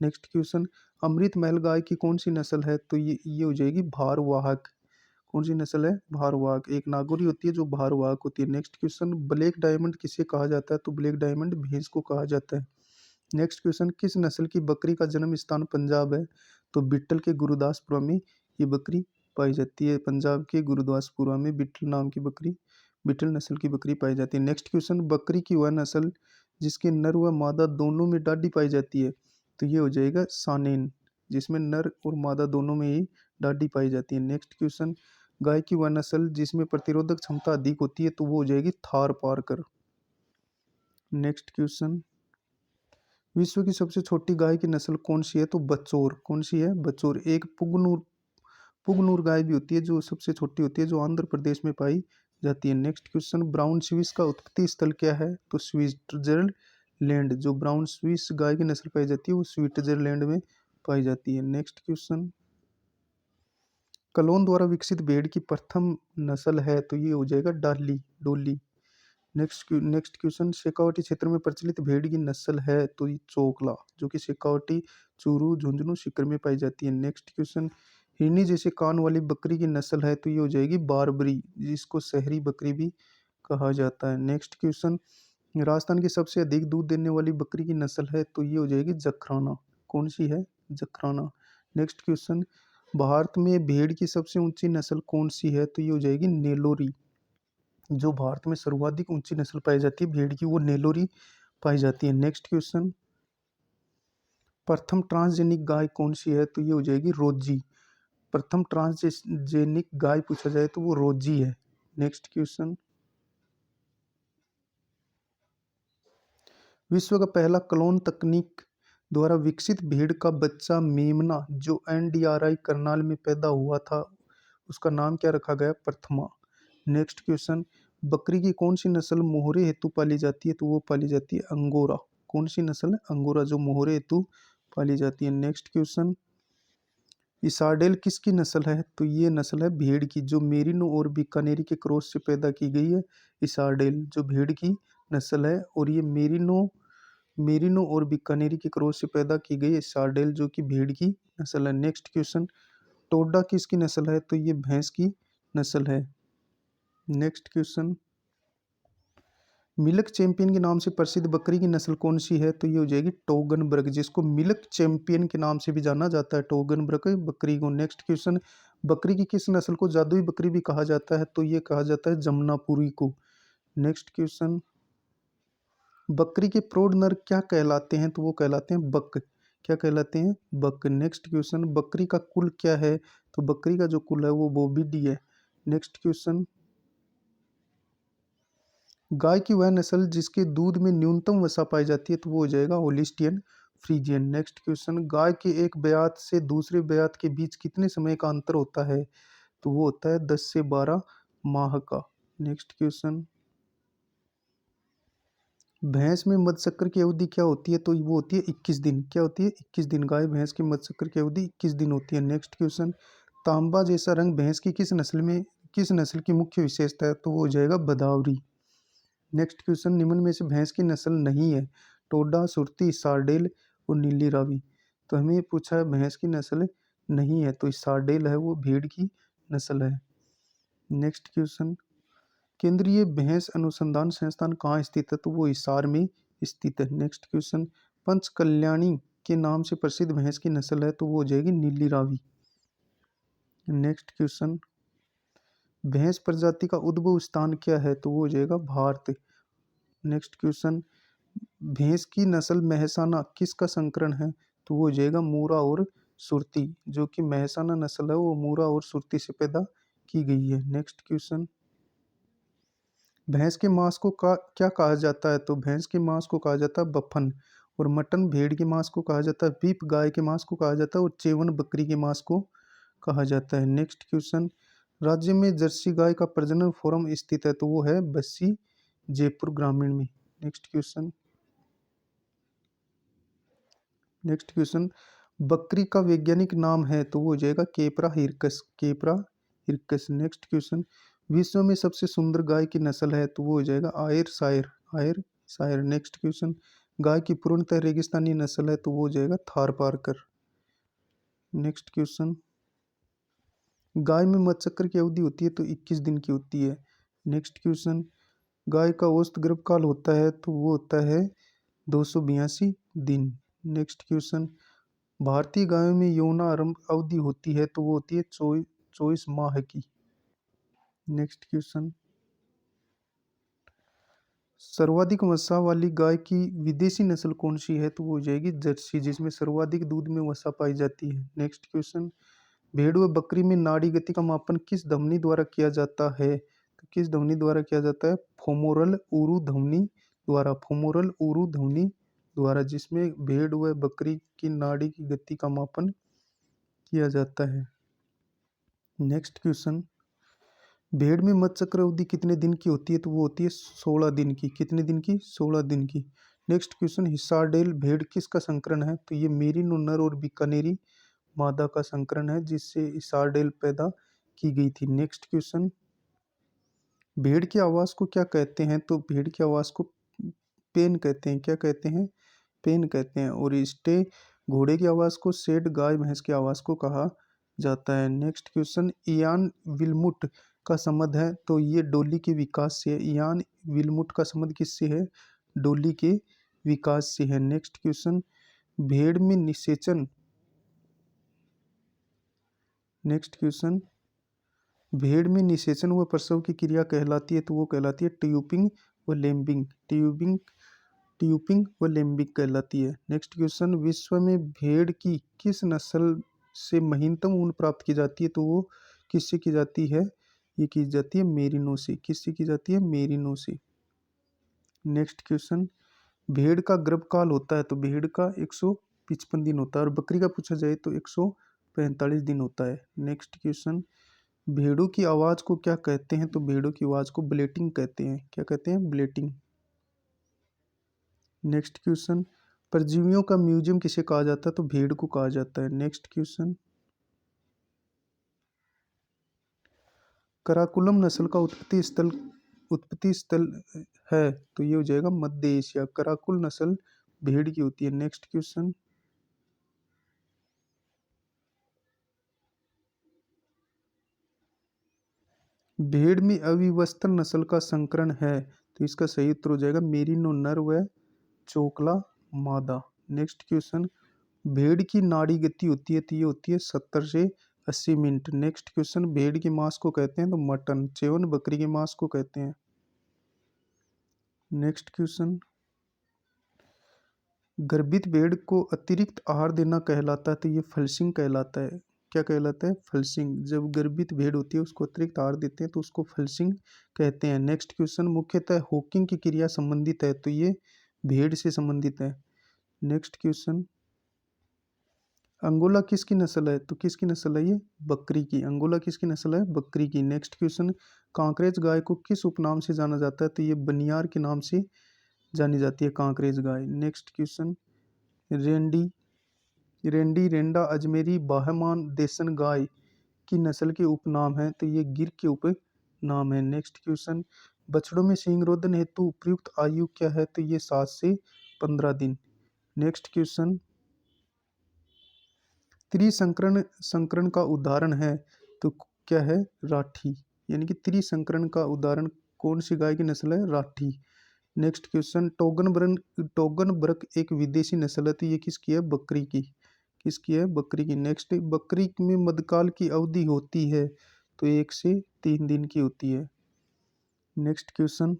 नेक्स्ट क्वेश्चन, अमृत महल गाय की कौन सी नस्ल है? तो ये हो जाएगी भारवाहक। कौन सी नस्ल है? भारवाहक। एक नागौरी होती है जो भारवाहक होती है। नेक्स्ट क्वेश्चन, ब्लैक डायमंड किसे कहा जाता है? तो ब्लैक डायमंड भैंस को कहा जाता है। नेक्स्ट क्वेश्चन, किस नस्ल की बकरी का जन्म स्थान पंजाब है? तो बिट्टल के गुरुदासपुरा में ये बकरी पाई जाती है। पंजाब के गुरुदासपुरा में बिट्टल नाम की बकरी, बिट्टल नस्ल की बकरी पाई जाती है। नेक्स्ट क्वेश्चन, बकरी की वह नस्ल जिसके नर व मादा दोनों में डाडी पाई जाती है? तो ये हो जाएगा सानेन, जिसमें नर और मादा दोनों में ही डाडी पाई जाती है। नेक्स्ट क्वेश्चन, गाय की वह नस्ल जिसमें प्रतिरोधक क्षमता अधिक होती है? तो वो हो जाएगी थार पारकर। नेक्स्ट क्वेश्चन, विश्व की सबसे छोटी गाय की नस्ल कौन सी है? तो बच्चोर। कौन सी है? बच्चोर। एक पुगनूर पुगनूर गाय भी होती है जो सबसे छोटी होती है, जो आंध्र प्रदेश में पाई जाती है। नेक्स्ट क्वेश्चन, ब्राउन स्विस का उत्पत्ति स्थल क्या है? तो स्विट्जरलैंड। जो ब्राउन स्विस गाय की नस्ल पाई जाती है वो स्विट्जरलैंड में पाई जाती है। नेक्स्ट क्वेश्चन, कलोन द्वारा विकसित भेड़ की प्रथम नस्ल है तो ये हो जाएगा डोली। नेक्स्ट क्वेश्चन, शेखावाटी क्षेत्र में प्रचलित भेड़ की नस्ल है तो ये चोकला, जो कि शेखावाटी, चूरू, झुंझुनू, सीकर में पाई जाती है। नेक्स्ट क्वेश्चन, हिरनी जैसे कान वाली बकरी की नस्ल है तो ये हो जाएगी बारबरी, जिसको शहरी बकरी भी कहा जाता है। नेक्स्ट क्वेश्चन, राजस्थान की सबसे अधिक दूध देने वाली बकरी की नस्ल है तो ये हो जाएगी जखराना। कौन सी है? जखराना। नेक्स्ट क्वेश्चन, भारत में भेड़ की सबसे ऊंची नस्ल कौन सी है तो ये हो जाएगी नेलोरी। जो भारत में सर्वाधिक ऊंची नस्ल पाई जाती है भेड़ की वो नेलोरी पाई जाती है। नेक्स्ट क्वेश्चन, प्रथम ट्रांसजेनिक गाय कौन सी है तो ये हो जाएगी रोजी। प्रथम ट्रांसजेनिक गाय पूछा जाए तो वो रोजी है। नेक्स्ट क्वेश्चन, विश्व का पहला क्लोन तकनीक द्वारा विकसित भेड़ का बच्चा मेमना जो एनडीआरआई करनाल में पैदा हुआ था उसका नाम क्या रखा गया? प्रथमा। नेक्स्ट क्वेश्चन, बकरी की कौन सी नस्ल मोहरे हेतु पाली जाती है तो वो पाली जाती है अंगोरा। कौन सी नस्ल है? अंगोरा, जो मोहरे हेतु पाली जाती है। नेक्स्ट क्वेश्चन, इसार्डेल किसकी नस्ल है तो ये नस्ल है भेड़ की, जो मेरिनो और बीकानेरी के क्रॉस से पैदा की गई है। इसार्डेल जो भेड़ की नस्ल है और ये मेरिनो मेरिनो और बीकानेरी के क्रॉस से पैदा की गई है इसार्डेल, जो कि भेड़ की नस्ल है। नेक्स्ट क्वेश्चन, टोडा किसकी नस्ल है तो ये भैंस की नस्ल है। नेक्स्ट क्वेश्चन, मिल्क चैंपियन के नाम से प्रसिद्ध बकरी की नस्ल कौन सी है तो ये हो जाएगी टोगनबर्ग, जिसको मिल्क चैंपियन के नाम से भी जाना जाता है, टोगनबर्ग बकरी को। नेक्स्ट क्वेश्चन, बकरी की किस नस्ल को जादुई बकरी भी कहा जाता है तो ये कहा जाता है जमुनापुरी को। नेक्स्ट क्वेश्चन, बकरी के प्रौढ़ नर क्या कहलाते हैं तो वो कहलाते हैं बक। क्या कहलाते हैं? बक। नेक्स्ट क्वेश्चन, बकरी का कुल क्या है तो बकरी का जो कुल है वो बोविडी है। नेक्स्ट क्वेश्चन, गाय की वह नस्ल जिसके दूध में न्यूनतम वसा पाई जाती है तो वो हो जाएगा होलिस्टियन फ्रीजियन। नेक्स्ट क्वेश्चन, गाय के एक ब्यात से दूसरे ब्यात के बीच कितने समय का अंतर होता है तो वो होता है 10 से 12 माह का। नेक्स्ट क्वेश्चन, भैंस में मधुचक्र की अवधि क्या होती है तो वो होती है 21 दिन। क्या होती है? 21 दिन। गाय भैंस की मधुचक्र की अवधि 21 दिन होती है। नेक्स्ट क्वेश्चन, तांबा जैसा रंग भैंस की किस नस्ल की मुख्य विशेषता है तो वो हो जाएगा भदावरी। नेक्स्ट क्वेश्चन, निम्न में से भैंस की नस्ल नहीं है? टोडा, सुरती, सारडेल और नीली रावी। तो हमें पूछा है भैंस की नस्ल नहीं है तो सारडेल है वो भेड़ की नस्ल है। नेक्स्ट क्वेश्चन, केंद्रीय भैंस अनुसंधान संस्थान कहाँ स्थित है तो वो हिसार में स्थित है। नेक्स्ट क्वेश्चन, पंच कल्याणी के नाम से प्रसिद्ध भैंस की नस्ल है तो वो हो जाएगी नीली रावी। नेक्स्ट क्वेश्चन, भैंस प्रजाति का उद्भव स्थान क्या है तो वो हो जाएगा भारत। नेक्स्ट क्वेश्चन, भैंस की नस्ल महसाना किसका संकरण है तो वो हो जाएगा मूरा और सुरती, जो कि महसाना नस्ल है वो मूरा और सुरती से पैदा की गई है। नेक्स्ट क्वेश्चन, भैंस के मांस को क्या कहा जाता है तो भैंस के मांस को कहा जाता है बफन, और मटन भेड़ के मांस को कहा जाता है बीफ, गाय के मांस को कहा जाता है और चेवन बकरी के मांस को कहा जाता है। नेक्स्ट क्वेश्चन, राज्य में जर्सी गाय का प्रजनन फोरम स्थित है तो वो है बस्सी, जयपुर ग्रामीण में। नेक्स्ट क्वेश्चन, बकरी का वैज्ञानिक नाम है तो वो हो जाएगा केपरा हिरकस। नेक्स्ट क्वेश्चन, विश्व में सबसे सुंदर गाय की नस्ल है तो वो हो जाएगा आयर सायर। नेक्स्ट क्वेश्चन, गाय की पूर्णतः रेगिस्तानी नस्ल है तो वो हो जाएगा थारपारकर। नेक्स्ट क्वेश्चन, गाय में मधुचक्र की अवधि होती है तो 21 दिन की होती है। नेक्स्ट क्वेश्चन, गाय का औसत गर्भकाल होता है तो वो होता है 282 दिन। नेक्स्ट क्वेश्चन, भारतीय गायों में यौनारंभ अवधि होती है तो वो होती है 24 माह की। नेक्स्ट क्वेश्चन, सर्वाधिक वसा वाली गाय की विदेशी नस्ल कौन सी है तो वो हो जाएगी जर्सी, जिसमें सर्वाधिक दूध में वसा पाई जाती है। नेक्स्ट क्वेश्चन, भेड़ व बकरी में नाड़ी गति का मापन किस धमनी द्वारा किया जाता है तो किस धमनी द्वारा किया जाता है? फोमोरल ऊरू धमनी द्वारा, जिसमें भेड़ व बकरी की नाड़ी की गति का मापन किया जाता है। नेक्स्ट क्वेश्चन, भेड़ में मध्यचक्र अवधि कितने दिन की होती है? तो वो होती है 16 दिन की। कितने दिन की? 16 दिन की। नेक्स्ट क्वेश्चन, हिसारडेल भेड़ किसका संकरण है? तो ये मेरिनो नर और बीकानेरी मादा का संकरण है जिससे हिसारडेल पैदा की गई थी। नेक्स्ट क्वेश्चन, भेड़ की आवाज़ को क्या कहते हैं? तो भेड़ की आवाज़ को पेन कहते हैं। क्या कहते हैं? पेन कहते हैं। और स्टे घोड़े की आवाज़ को सेड, गाय भैंस की आवाज़ को कहा जाता है। नेक्स्ट क्वेश्चन, इयान विल्मुट का संबंध है? तो ये डोली के विकास से है। इयान विल्मुट का संबंध किससे है? डोली के विकास से है। नेक्स्ट क्वेश्चन, भेड़ में निषेचन। नेक्स्ट क्वेश्चन, भेड़ में निषेचन व प्रसव की क्रिया कहलाती है? तो वो कहलाती है ट्यूपिंग व लेम्बिंग। ट्यूपिंग व लेम्बिंग कहलाती है। नेक्स्ट क्वेश्चन, विश्व में भेड़ की किस नस्ल से महीनतम ऊन प्राप्त की जाती है? तो वो किससे की जाती है? ये की जाती है मेरिनो से। किससे की जाती है? मेरिनो से। नेक्स्ट क्वेश्चन, भेड़ का गर्भकाल होता है? तो भेड़ का 155 दिन होता है और बकरी का पूछा जाए तो 145 दिन होता है। नेक्स्ट क्वेश्चन, भेड़ों की आवाज़ को क्या कहते हैं? तो भेड़ों की आवाज़ को ब्लेटिंग कहते हैं। क्या कहते हैं? ब्लेटिंग। नेक्स्ट क्वेश्चन, परजीवियों का म्यूजियम किसे कहा जाता है? तो भेड़ को कहा जाता है। नेक्स्ट क्वेश्चन, कराकुलम नस्ल का उत्पत्ति स्थल है? तो ये हो जाएगा मध्य एशिया। कराकुल नस्ल भेड़ की होती है। नेक्स्ट क्वेश्चन, भेड़ में अविवस्त्र नस्ल का संकरण है? तो इसका सही उत्तर हो जाएगा मेरिनो नर व चोकला मादा। नेक्स्ट क्वेश्चन, भेड़ की नाड़ी गति होती है? तो ये होती है 70 से 80 मिनट। नेक्स्ट क्वेश्चन, भेड़ के मांस को कहते हैं? तो मटन। च्योन बकरी के मांस को कहते हैं। नेक्स्ट क्वेश्चन, गर्भित भेड़ को अतिरिक्त आहार देना कहलाता है? तो ये फलसिंग कहलाता है। क्या कहलाता है? फलसिंग। जब गर्भित भेड़ होती है उसको अतिरिक्त आहार देते हैं तो उसको फलसिंग कहते हैं। नेक्स्ट क्वेश्चन, मुख्यतः हॉकिंग की क्रिया संबंधित है? तो ये भेड़ से संबंधित है। नेक्स्ट क्वेश्चन, अंगोला किसकी नस्ल है? तो किसकी नस्ल है? ये बकरी की। अंगोला किसकी नस्ल है? बकरी की। नेक्स्ट क्वेश्चन, कांकरेज गाय को किस उपनाम से जाना जाता है? तो ये बनियार के नाम से जानी जाती है कांकरेज गाय। नेक्स्ट क्वेश्चन, रेंडी रेंडी रेंडा अजमेरी बाहमान देसन गाय की नस्ल के उपनाम है? तो ये गिर के उपनाम है। नेक्स्ट क्वेश्चन, बछड़ों में सींग रोधन हेतु उपयुक्त आयु क्या है? तो ये 7 से 15 दिन। नेक्स्ट क्वेश्चन, त्रिसंकरण संकरण का उदाहरण है? तो क्या है? राठी। यानी कि त्रिसंकरण का उदाहरण कौन सी गाय की नस्ल है? राठी। नेक्स्ट क्वेश्चन, टोगनबर्ग एक विदेशी नस्ल है? तो ये किसकी है? बकरी की। किसकी है? बकरी की। नेक्स्ट, बकरी में मध्यकाल की अवधि होती है? तो 1 से 3 दिन की होती है। नेक्स्ट क्वेश्चन,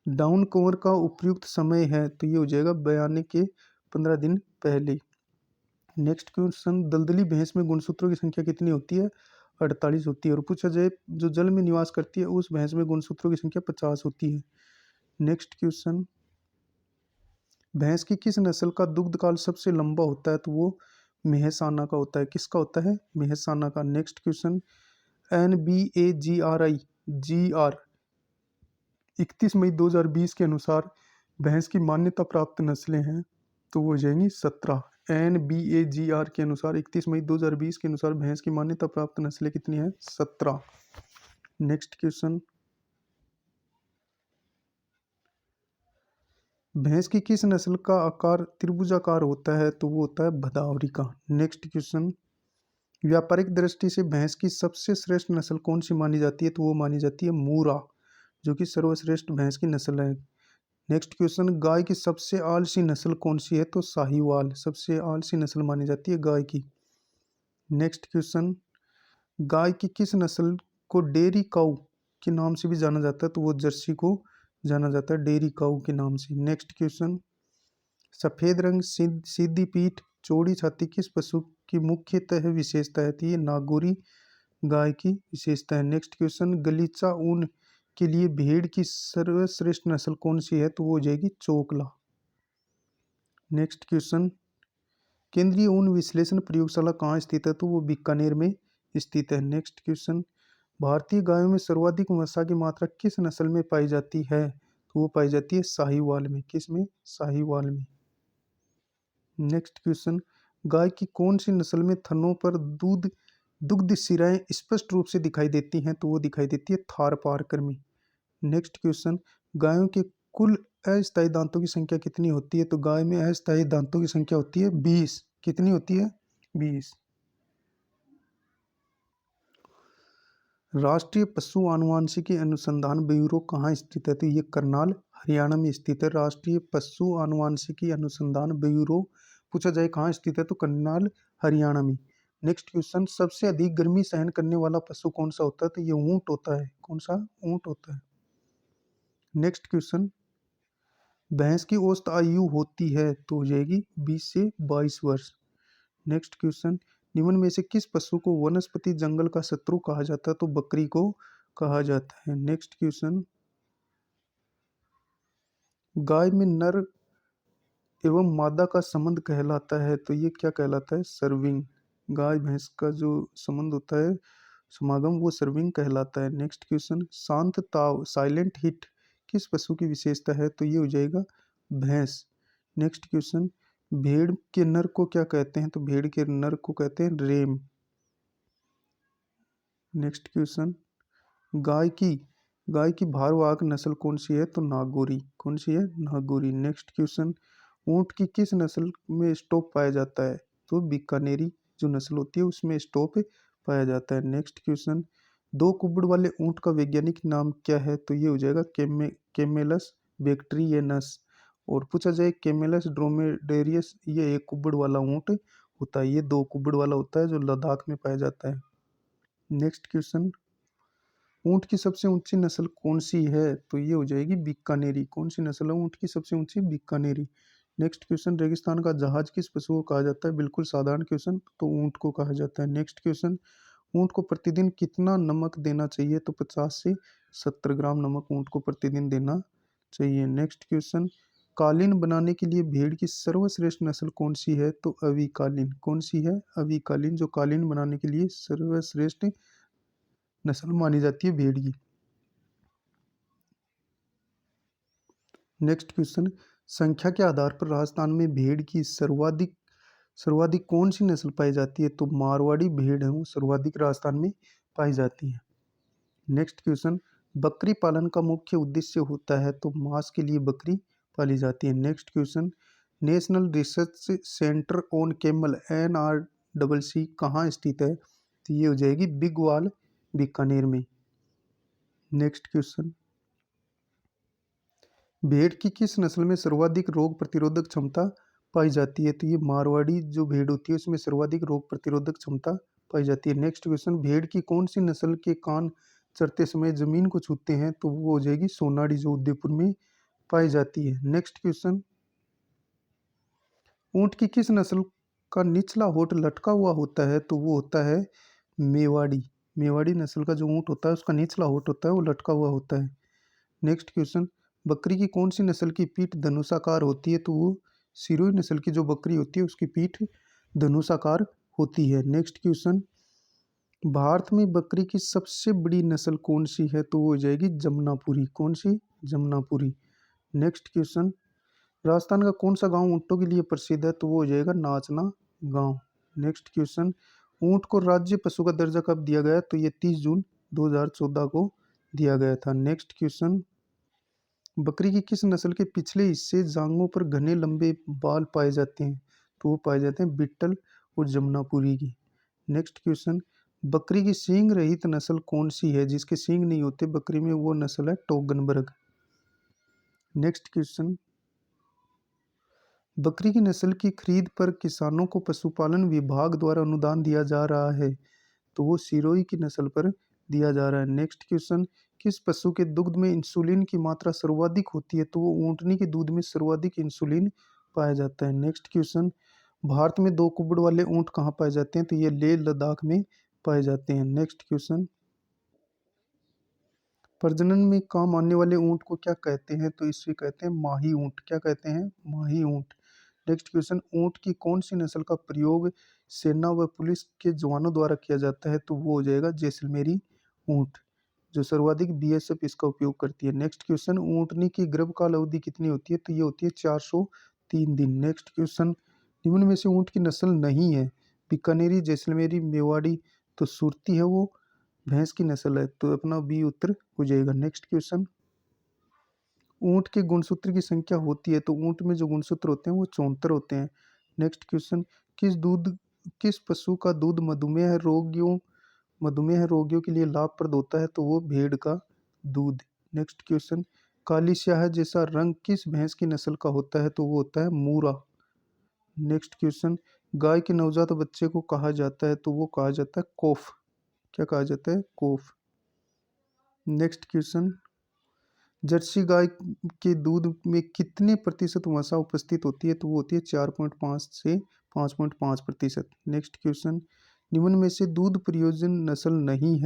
डाउन कवर का उपयुक्त समय है? तो ये हो जाएगा बयाने के 15 दिन पहले। नेक्स्ट क्वेश्चन, दलदली भैंस में गुणसूत्रों की संख्या कितनी होती है? 48 होती है। और पूछा जाए जो जल में निवास करती है उस भैंस में गुणसूत्रों की संख्या 50 होती है। नेक्स्ट क्वेश्चन, भैंस की किस नस्ल का दुग्ध काल सबसे लंबा होता है? तो वो मेहसाना का होता है। किसका होता है? मेहसाना का। नेक्स्ट क्वेश्चन, NBAGRI GR 31 मई 2020 के अनुसार भैंस की मान्यता प्राप्त नस्लें हैं? तो वो हो जाएंगी 17। NBAGR के अनुसार 31 मई 2020 के अनुसार भैंस की मान्यता प्राप्त नस्लें कितनी हैं? 17। नेक्स्ट क्वेश्चन, भैंस की किस नस्ल का आकार त्रिभुजाकार होता है? तो वो होता है भदावरी का। नेक्स्ट क्वेश्चन, व्यापारिक दृष्टि से भैंस की सबसे श्रेष्ठ नस्ल कौन सी मानी जाती है? तो वो मानी जाती है मूरा, जो कि सर्वश्रेष्ठ भैंस की नस्ल है। नेक्स्ट क्वेश्चन, गाय की सबसे आलसी नस्ल कौन सी है? तो साहीवाल सबसे आलसी नस्ल मानी जाती है गाय की। नेक्स्ट क्वेश्चन, गाय की किस नस्ल को डेयरी काऊ के नाम से भी जाना जाता है? तो वो जर्सी को जाना जाता है डेयरी काऊ के नाम से। नेक्स्ट क्वेश्चन, सफेद रंग, सीधी पीठ, चौड़ी छाती किस पशु की मुख्यतः विशेषता है? तो ये नागौरी गाय की विशेषता है। नेक्स्ट क्वेश्चन, गलीचा ऊन के लिए भेड़ की सर्वश्रेष्ठ नस्ल कौन सी है? तो वो हो जाएगी चोकला। नेक्स्ट क्वेश्चन, केंद्रीय ऊन विश्लेषण प्रयोगशाला कहाँ स्थित है? तो वो बीकानेर में स्थित है। नेक्स्ट क्वेश्चन, भारतीय गायों में सर्वाधिक वसा की मात्रा किस नस्ल में पाई जाती है? तो वो पाई जाती है साहीवाल में। किस में? साहीवाल में। नेक्स्ट क्वेश्चन, गाय की कौन सी नस्ल में थनों पर दुग्ध शिराएं स्पष्ट रूप से दिखाई देती हैं? तो वो दिखाई देती है थारपारकर में। नेक्स्ट क्वेश्चन, गायों के कुल अस्थायी दांतों की संख्या कितनी होती है? तो गाय में अस्थायी दांतों की संख्या होती है 20। कितनी होती है? 20। राष्ट्रीय पशु आनुवांशिकी अनुसंधान ब्यूरो कहाँ स्थित है? तो ये करनाल हरियाणा में स्थित है। राष्ट्रीय पशु आनुवांशिकी अनुसंधान ब्यूरो पूछा जाए कहाँ स्थित है? तो करनाल हरियाणा में। नेक्स्ट क्वेश्चन, सबसे अधिक गर्मी सहन करने वाला पशु कौन सा होता है? तो ये ऊंट होता है। कौन सा? ऊंट होता है। नेक्स्ट क्वेश्चन, भैंस की औसत आयु होती है तो हो जाएगी 20 से 22 वर्ष। नेक्स्ट क्वेश्चन, निम्न में से किस पशु को वनस्पति जंगल का शत्रु कहा जाता है? तो बकरी को कहा जाता है। नेक्स्ट क्वेश्चन, गाय में नर एवं मादा का संबंध कहलाता है तो ये क्या कहलाता है? सर्विंग। गाय भैंस का जो संबंध होता है समागम वो सर्विंग कहलाता है। नेक्स्ट क्वेश्चन, शांत ताव साइलेंट हिट किस पशु की विशेषता है? तो ये हो जाएगा भैंस। नेक्स्ट क्वेश्चन, भेड़ के नर को क्या कहते हैं? तो भेड़ के नर को कहते हैं रेम। नेक्स्ट क्वेश्चन, गाय की गाय की भारवाहक नस्ल कौन सी है? तो नागौरी। कौन सी है? नागौरी। नेक्स्ट क्वेश्चन, ऊंट की किस नस्ल में स्टॉप पाया जाता है? तो बीकानेरी जो नस्ल होती है उसमें स्टॉप पाया जाता है। नेक्स्ट क्वेश्चन, दो कुब्बड़ वाले ऊंट का वैज्ञानिक नाम क्या है? तो ये हो जाएगा कैमेलस बैक्ट्रियनस। और पूछा जाए कैमेलस ड्रोमेडेरियस, ये एक कुब्बड़ वाला ऊंट होता है। ये दो कुब्बड़ वाला होता है जो लद्दाख में पाया जाता है। नेक्स्ट क्वेश्चन, ऊंट की सबसे ऊंची नस्ल कौन सी है? तो ये हो जाएगी बीकानेरी। कौन सी नस्ल है ऊंट की सबसे ऊंची? बीकानेरी। नेक्स्ट क्वेश्चन, रेगिस्तान का जहाज किस पशु को कहा जाता है? बिल्कुल साधारण क्वेश्चन, तो ऊंट को कहा जाता है। नेक्स्ट क्वेश्चन, ऊंट को प्रतिदिन कितना नमक देना चाहिए? तो 50 से 70 ग्राम नमक ऊंट को प्रतिदिन देना चाहिए। नेक्स्ट क्वेश्चन, कालीन बनाने के लिए भेड़ की सर्वश्रेष्ठ नस्ल कौन सी है? तो अविकालीन। कौन सी है? अविकालीन, जो कालीन बनाने के लिए सर्वश्रेष्ठ नस्ल मानी जाती है भेड़ की। नेक्स्ट क्वेश्चन, संख्या के आधार पर राजस्थान में भेड़ की सर्वाधिक सर्वाधिक कौन सी नस्ल पाई जाती है? तो मारवाड़ी भेड़ है वो सर्वाधिक राजस्थान में पाई जाती है। नेक्स्ट क्वेश्चन, बकरी पालन का मुख्य उद्देश्य होता है? तो मांस के लिए बकरी पाली जाती है। Next question, national research centre on camel NRCC कहाँ स्थित है? तो ये हो जाएगी बिगवाल बीकानेर में। नेक्स्ट क्वेश्चन, भेड़ की किस नस्ल में सर्वाधिक रोग प्रतिरोधक क्षमता पाई जाती है? तो ये मारवाड़ी जो भेड़ होती है उसमें सर्वाधिक रोग प्रतिरोधक क्षमता पाई जाती है। नेक्स्ट क्वेश्चन, भेड़ की कौन सी नस्ल के कान चरते समय जमीन को छूते हैं? तो वो हो जाएगी सोनाड़ी जो उदयपुर में पाई जाती है। नेक्स्ट क्वेश्चन, ऊंट की किस नस्ल का निचला होठ लटका हुआ होता है? तो वो होता है मेवाड़ी। मेवाड़ी नस्ल का जो ऊंट होता है उसका निचला होठ होता है वो लटका हुआ होता है। नेक्स्ट क्वेश्चन, बकरी की कौन सी नस्ल की पीठ धनुषाकार होती है? तो वो सिरोही नस्ल की जो बकरी होती है उसकी पीठ धनुषाकार होती है। नेक्स्ट क्वेश्चन, भारत में बकरी की सबसे बड़ी नस्ल कौन सी है? तो वो हो जाएगी जमनापुरी। कौन सी? जमनापुरी। नेक्स्ट क्वेश्चन, राजस्थान का कौन सा गांव ऊँटों के लिए प्रसिद्ध है? तो वो हो जाएगा नाचना गांव। नेक्स्ट क्वेश्चन, ऊँट को राज्य पशु का दर्जा कब दिया गया? तो ये 30 जून 2014 को दिया गया था। नेक्स्ट क्वेश्चन, बकरी की किस नस्ल के पिछले हिस्से जांघों पर घने लंबे बाल पाए जाते हैं? तो वो पाए जाते हैं बिट्टल और जमुनापुरी की। नेक्स्ट क्वेश्चन, बकरी की सींग रहित नस्ल कौन सी है? जिसके सींग नहीं होते बकरी में वो नस्ल है टोगनबर्ग। नेक्स्ट क्वेश्चन, बकरी की नस्ल की खरीद पर किसानों को पशुपालन विभाग द्वारा अनुदान दिया जा रहा है तो वो सिरोही की नस्ल पर दिया जा रहा है। नेक्स्ट क्वेश्चन, किस पशु के दुग्ध में इंसुलिन की मात्रा सर्वाधिक होती है? तो वो ऊंटनी के दूध में सर्वाधिक इंसुलिन पाया जाता है। नेक्स्ट क्वेश्चन, भारत में दो कुबड़ वाले ऊंट कहाँ पाए जाते हैं? तो ये लेह लद्दाख में पाए जाते हैं। नेक्स्ट क्वेश्चन, प्रजनन में काम आने वाले ऊंट को क्या कहते हैं? तो इसे कहते हैं माही ऊंट। क्या कहते हैं? माही ऊंट। नेक्स्ट क्वेश्चन, ऊंट की कौन सी नस्ल का प्रयोग सेना व पुलिस के जवानों द्वारा किया जाता है? तो वो हो जाएगा जैसलमेरी ऊंट, जो सर्वाधिक बीएसएफ इसका उपयोग करती है। नेक्स्ट क्वेश्चन, ऊंटनी की गर्भकाल अवधि कितनी होती है? तो ये होती है 403 दिन। नेक्स्ट क्वेश्चन, निम्न में से ऊंट की नस्ल नहीं है? बीकानेरी, जैसलमेरी, मेवाड़ी, तो सुरती है वो भैंस की नस्ल है, तो अपना बी उत्तर हो जाएगा। नेक्स्ट क्वेश्चन, ऊंट के गुणसूत्र की संख्या होती है? तो ऊंट में जो गुणसूत्र होते हैं वो 74 होते हैं। नेक्स्ट क्वेश्चन, किस पशु का दूध मधुमेह रोगियों के लिए लाभप्रद होता है? तो वो भेड़ का दूध। नेक्स्ट क्वेश्चन, काली स्याह जैसा रंग किस भैंस की नस्ल का होता है? तो वो होता है मूरा। नेक्स्ट क्वेश्चन, गाय के नवजात बच्चे को कहा जाता है? तो वो कहा जाता है कोफ। क्या कहा जाता है? कोफ। नेक्स्ट क्वेश्चन, जर्सी गाय के दूध में कितने प्रतिशत वसा उपस्थित होती है? तो वो होती है 4.5 से 5.5%। नेक्स्ट क्वेश्चन, निम्न में से दुग्ध प्रयोजनी नस्ल नहीं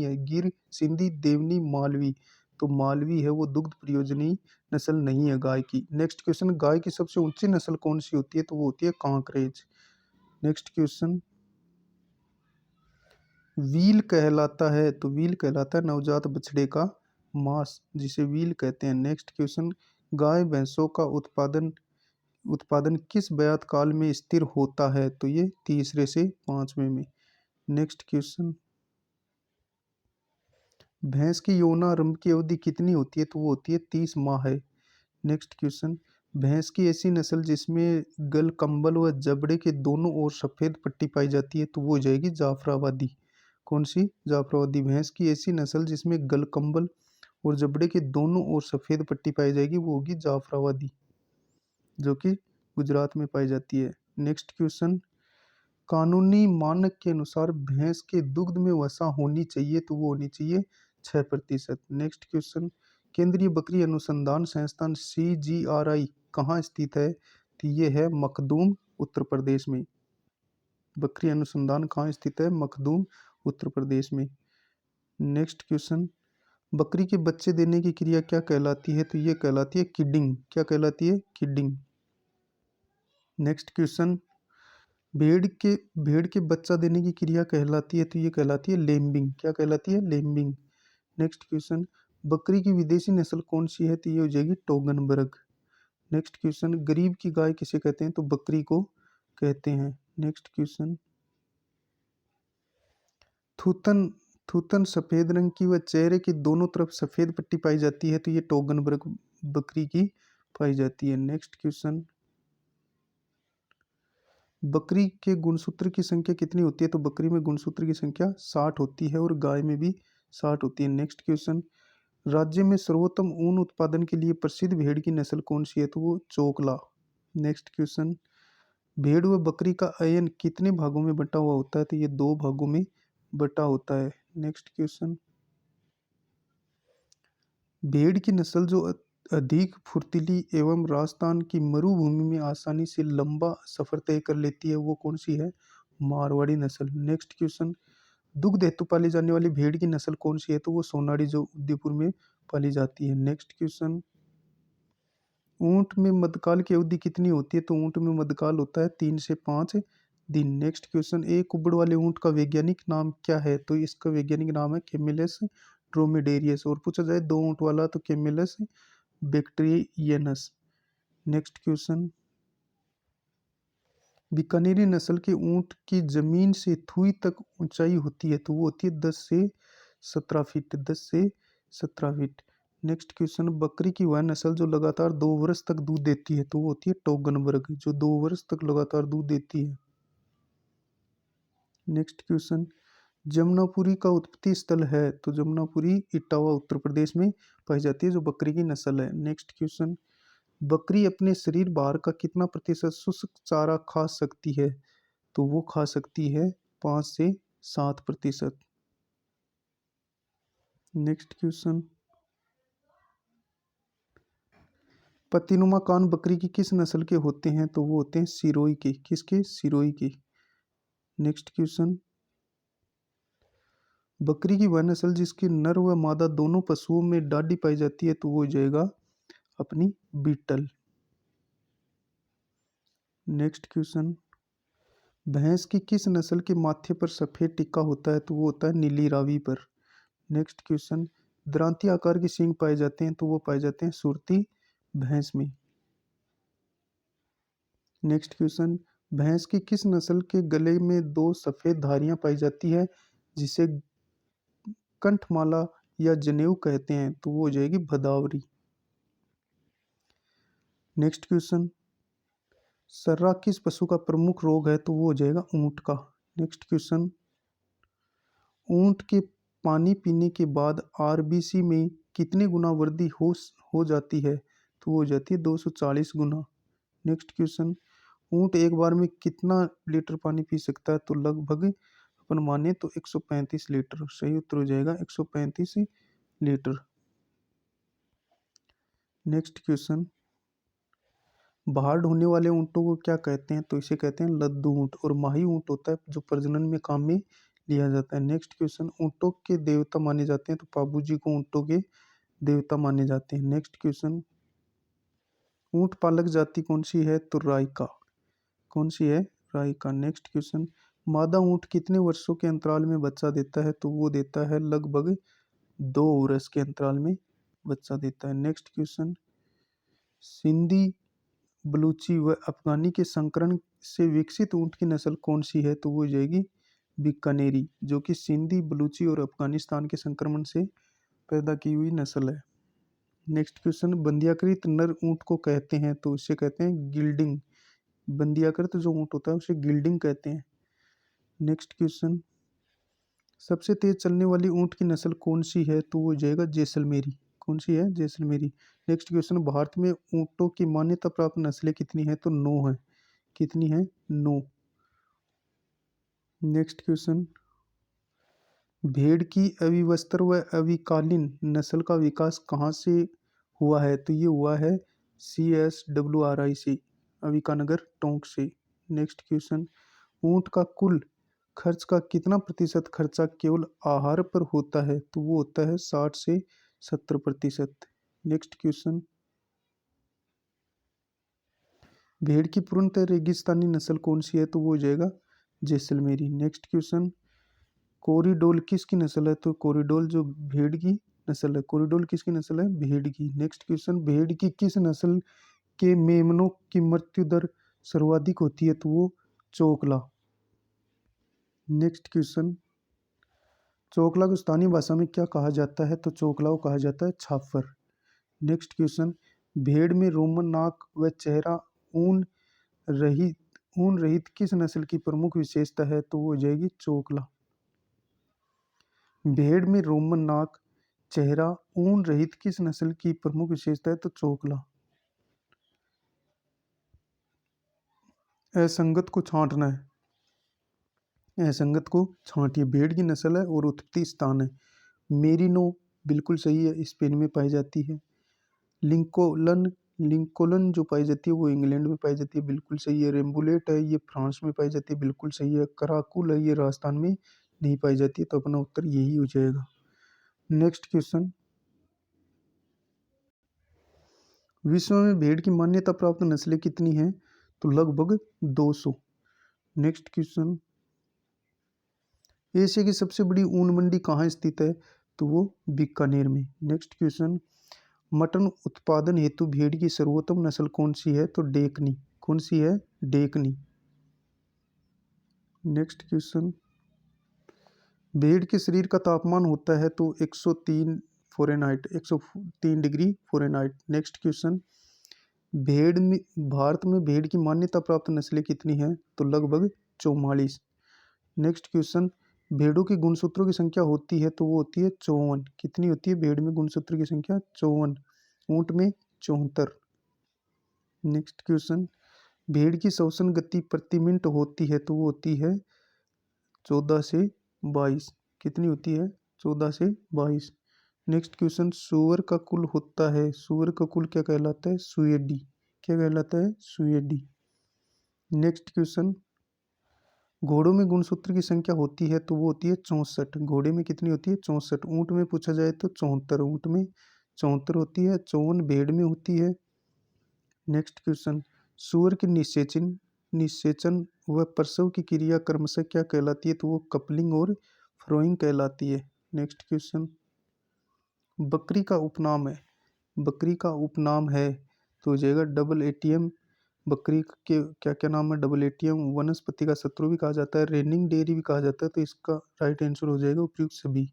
है? गिर, सिंधी, देवनी, मालवी, तो मालवी है वो दुग्ध प्रयोजनी नस्ल नहीं है गाय की। नेक्स्ट क्वेश्चन, गाय की सबसे ऊंची नस्ल कौन सी होती है? तो वो होती है कांकरेज। नेक्स्ट क्वेश्चन, व्हील कहलाता है? तो व्हील कहलाता है नवजात बछड़े का मांस, जिसे व्हील कहते हैं। नेक्स्ट क्वेश्चन, गाय भैंसों का उत्पादन उत्पादन किस ब्यात काल में स्थिर होता है? तो ये तीसरे से पांचवें में। नेक्स्ट क्वेश्चन, भैंस की यौनारंभ की अवधि कितनी होती है? तो वो होती है 30 माह है। नेक्स्ट क्वेश्चन, भैंस की ऐसी नस्ल जिसमें गल कंबल व जबड़े के दोनों ओर सफेद पट्टी पाई जाती है? तो वो हो जाएगी जाफराबादी। कौन सी? जाफराबादी। भैंस की ऐसी नस्ल जिसमें गल कंबल और जबड़े के दोनों ओर सफेद पट्टी पाई जाएगी, वो होगी जाफराबादी, जो कि गुजरात में पाई जाती है। नेक्स्ट क्वेश्चन, कानूनी मानक के अनुसार भैंस के दुग्ध में वसा होनी चाहिए? तो वो होनी चाहिए 6%। नेक्स्ट क्वेश्चन, केंद्रीय बकरी अनुसंधान संस्थान CGRI कहाँ स्थित है? तो ये है मखदूम, उत्तर प्रदेश में। बकरी अनुसंधान कहाँ स्थित है? मखदूम, उत्तर प्रदेश में। नेक्स्ट क्वेश्चन, बकरी के बच्चे देने की क्रिया क्या कहलाती है? तो ये कहलाती है किडिंग। क्या कहलाती है? किडिंग। नेक्स्ट क्वेश्चन, भेड़ के बच्चा देने की क्रिया कहलाती है? तो ये कहलाती है लेम्बिंग। क्या कहलाती है? लेम्बिंग। नेक्स्ट क्वेश्चन, बकरी की विदेशी नस्ल कौन सी है? तो ये हो जाएगी टोगनबर्ग। नेक्स्ट क्वेश्चन, गरीब की गाय किसे कहते हैं? तो बकरी को कहते हैं। नेक्स्ट क्वेश्चन, थूथन थूथन सफेद रंग की व चेहरे की दोनों तरफ सफेद पट्टी पाई जाती है? तो ये टोगनबर्ग बकरी की पाई जाती है। नेक्स्ट क्वेश्चन, बकरी के गुणसूत्र की संख्या कितनी होती है? तो बकरी में गुणसूत्र की संख्या 60 होती है और गाय में भी 60 होती है। नेक्स्ट क्वेश्चन, राज्य में सर्वोत्तम ऊन उत्पादन के लिए प्रसिद्ध भेड़ की नस्ल कौन सी है? तो वो चोकला। नेक्स्ट क्वेश्चन, भेड़ व बकरी का अयन कितने भागों में बटा हुआ होता है? तो ये 2 भागों में बटा होता है। नेक्स्ट क्वेश्चन, भेड़ की नस्ल जो अधिक फुर्तीली एवं राजस्थान की मरुभूमि में आसानी से लंबा सफर तय कर लेती है, वो कौन सी है? मारवाड़ी नस्ल। नेक्स्ट क्वेश्चन, दुग्ध हेतु पाली जाने वाली भेड़ की नस्ल कौन सी है? तो वो सोनारी, जो उदयपुर में पाली जाती है। नेक्स्ट क्वेश्चन, ऊंट में मध्यकाल की अवधि कितनी होती है? तो ऊंट में मध्यकाल होता है 3 से 5 दिन। नेक्स्ट क्वेश्चन, एक उबड़ वाले ऊंट का वैज्ञानिक नाम क्या है? तो इसका वैज्ञानिक नाम है कैमिलस ड्रोमेडेरियस। और पूछा जाए 2 ऊंट वाला, तो कैमिलस बैक्ट्रियनस। नेक्स्ट क्वेश्चन, बीकानेरी नस्ल के ऊंट की जमीन से थुई तक ऊंचाई होती है? तो वो होती है 10 से 17 फीट। 10 से 17 फीट। नेक्स्ट क्वेश्चन, बकरी की वह नस्ल जो लगातार 2 वर्ष तक दूध देती है? तो वो होती है टोगनबर्ग, जो 2 वर्ष तक लगातार दूध देती है। नेक्स्ट क्वेश्चन, जमुनापुरी का उत्पत्ति स्थल है? तो जमुनापुरी इटावा, उत्तर प्रदेश में पाई जाती है, जो बकरी की नस्ल है। नेक्स्ट क्वेश्चन, बकरी अपने शरीर भार का कितना प्रतिशत शुष्क चारा खा सकती है? तो वो खा सकती है 5 से 7%। नेक्स्ट क्वेश्चन, पत्तीनुमा कान बकरी की किस नस्ल के होते हैं? तो वो होते हैं सिरोही के। किसके? सिरोही के। नेक्स्ट क्वेश्चन, बकरी की वह नस्ल जिसकी नर व मादा दोनों पशुओं में डाढ़ी पाई जाती है? तो वो हो जाएगा अपनी बीटल। नेक्स्ट क्वेश्चन, भैंस की किस नस्ल के माथे पर सफेद टिक्का होता है? तो वो होता है नीली रावी पर। नेक्स्ट क्वेश्चन, दरांती आकार के सींग पाए जाते हैं? तो वो पाए जाते हैं सुरती भैंस में। नेक्स्ट क्वेश्चन, भैंस की किस नस्ल के गले में दो सफेद धारियां पाई जाती है जिसे कंठमाला या जनेऊ कहते हैं? तो वो हो जाएगी भदावरी। नेक्स्ट क्वेश्चन, सर्रा किस पशु का प्रमुख रोग है? तो वो हो जाएगा ऊंट का। नेक्स्ट क्वेश्चन, ऊंट के पानी पीने के बाद आरबीसी में कितने गुना वृद्धि हो जाती है? तो वो हो जाती है 240 गुना। नेक्स्ट क्वेश्चन, ऊंट एक बार में कितना लीटर पानी पी सकता है? तो लगभग अपन माने तो 135 लीटर। सही उत्तर हो जाएगा 135 लीटर। नेक्स्ट क्वेश्चन, बाहर ढोने वाले ऊँटों को क्या कहते हैं? तो इसे कहते हैं लद्दू ऊँट। और माही ऊँट होता है जो प्रजनन में काम में लिया जाता है। नेक्स्ट क्वेश्चन, ऊँटों के देवता माने जाते हैं? तो पाबू जी को ऊँटों के देवता माने जाते हैं। नेक्स्ट क्वेश्चन, ऊँट पालक जाति कौन सी है? तो राइका। कौन सी है? राइका। नेक्स्ट क्वेश्चन, मादा ऊँट कितने वर्षों के अंतराल में बच्चा देता है? तो वो देता है लगभग 2 वर्ष के अंतराल में बच्चा देता है। नेक्स्ट क्वेश्चन, सिंधी, बलूची व अफगानी के संकरण से विकसित ऊँट की नस्ल कौन सी है? तो वो हो जाएगी बीकानेरी, जो कि सिंधी, बलूची और अफगानिस्तान के संक्रमण से पैदा की हुई नस्ल है। नेक्स्ट क्वेश्चन, बंदियाकृत नर ऊँट को कहते हैं? तो इसे कहते हैं गिल्डिंग। बंदियाकृत जो ऊँट होता है उसे गिल्डिंग कहते हैं। नेक्स्ट क्वेश्चन, सबसे तेज चलने वाली ऊँट की नस्ल कौन सी है? तो वो हो जाएगा जैसलमेरी। कौन सी है? जैसलमेरी। नेक्स्ट क्वेश्चन, भारत में ऊँटों की मान्यता प्राप्त नस्लें कितनी है? तो 9 है। कितनी है? 9। नेक्स्ट क्वेश्चन, भेड़ की अविवस्त्र व अविकालीन नस्ल का विकास कहाँ से हुआ है? तो ये हुआ है CSWRI से, अविकानगर टोंक से। नेक्स्ट क्वेश्चन, ऊँट का कुल खर्च का कितना प्रतिशत खर्चा केवल आहार पर होता है? तो वो होता है 60 से 70%। नेक्स्ट क्वेश्चन, भेड़ की पूर्णतः रेगिस्तानी नस्ल कौन सी है? तो वो हो जाएगा जैसलमेरी। नेक्स्ट क्वेश्चन, कोरिडोल किसकी नस्ल है? तो कोरिडोल जो भेड़ की नस्ल है। कोरिडोल किसकी नस्ल है? भेड़ की। नेक्स्ट क्वेश्चन, भेड़ की किस नस्ल के मेमनों की मृत्यु दर सर्वाधिक होती है? तो वो चोकला। नेक्स्ट क्वेश्चन, चोकला को स्थानीय भाषा में क्या कहा जाता है? तो चोकला को कहा जाता है छाफर। नेक्स्ट क्वेश्चन, भेड़ में रोमन नाक व चेहरा ऊन रहित ऊन रहित किस नस्ल की प्रमुख विशेषता है? तो वो हो जाएगी चोकला। भेड़ में रोमन नाक, चेहरा ऊन रहित किस नस्ल की प्रमुख विशेषता है? तो चोकला। असंगत को छांटना है। असंगत को छांटिए। भेड़ की नस्ल है और उत्पत्ति स्थान है। मेरिनो बिल्कुल सही है, स्पेन में पाई जाती है। लिंकोलन लिंकोलन जो पाई जाती है वो इंग्लैंड में पाई जाती है, बिल्कुल सही है। रेम्बुलेट है, ये फ्रांस में पाई जाती है, बिल्कुल सही है। कराकुल है, ये राजस्थान में नहीं पाई जाती है, तो अपना उत्तर यही हो जाएगा। नेक्स्ट क्वेश्चन, विश्व में भेड़ की मान्यता प्राप्त नस्लें कितनी हैं? तो लगभग 200। नेक्स्ट क्वेश्चन, एशिया की सबसे बड़ी ऊन मंडी कहाँ स्थित है? तो वो बीकानेर में। नेक्स्ट क्वेश्चन, मटन उत्पादन हेतु भेड़ की सर्वोत्तम नस्ल कौन सी है? तो डेकनी। कौन सी है? डेकनी। नेक्स्ट क्वेश्चन, भेड़ के शरीर का तापमान होता है तो 103 Fahrenheit, 103 degree Fahrenheit. Next question, भेड़ में भारत में भेड़ की मान्यता प्राप्त नस्लें कितनी हैं? तो लगभग 44। नेक्स्ट क्वेश्चन, भेड़ों की गुणसूत्रों की संख्या होती है तो वो होती है 54। कितनी होती है भेड़ में गुणसूत्र की संख्या? 54। ऊंट में 74। नेक्स्ट क्वेश्चन, भेड़ की श्वसन गति प्रति मिनट होती है तो वो होती है 14 से 22। कितनी होती है? 14 से 22। नेक्स्ट क्वेश्चन, सुअर का कुल होता है, सुअर का कुल क्या कहलाता है? सुएडी। क्या कहलाता है? सुएडी। नेक्स्ट क्वेश्चन, घोड़ों में गुणसूत्र की संख्या होती है तो वो होती है 64। घोड़े में कितनी होती है? 64। ऊंट में पूछा जाए तो 74। ऊंट में 74 होती है। 54 भेड़ में होती है। नेक्स्ट क्वेश्चन, सूअर के निषेचन निषेचन व प्रसव की क्रिया क्रमशः क्या कहलाती है? तो वो कपलिंग और फ्रोइंग कहलाती है। नेक्स्ट क्वेश्चन, बकरी का उपनाम है, बकरी का उपनाम है तो हो जाएगा डबल एटीएम। बकरी के क्या क्या नाम है? डबल एटीएम, वनस्पति का शत्रु भी कहा जाता है, रेनिंग डेयरी भी कहा जाता है, तो इसका राइट आंसर हो जाएगा उपयुक्त सभी।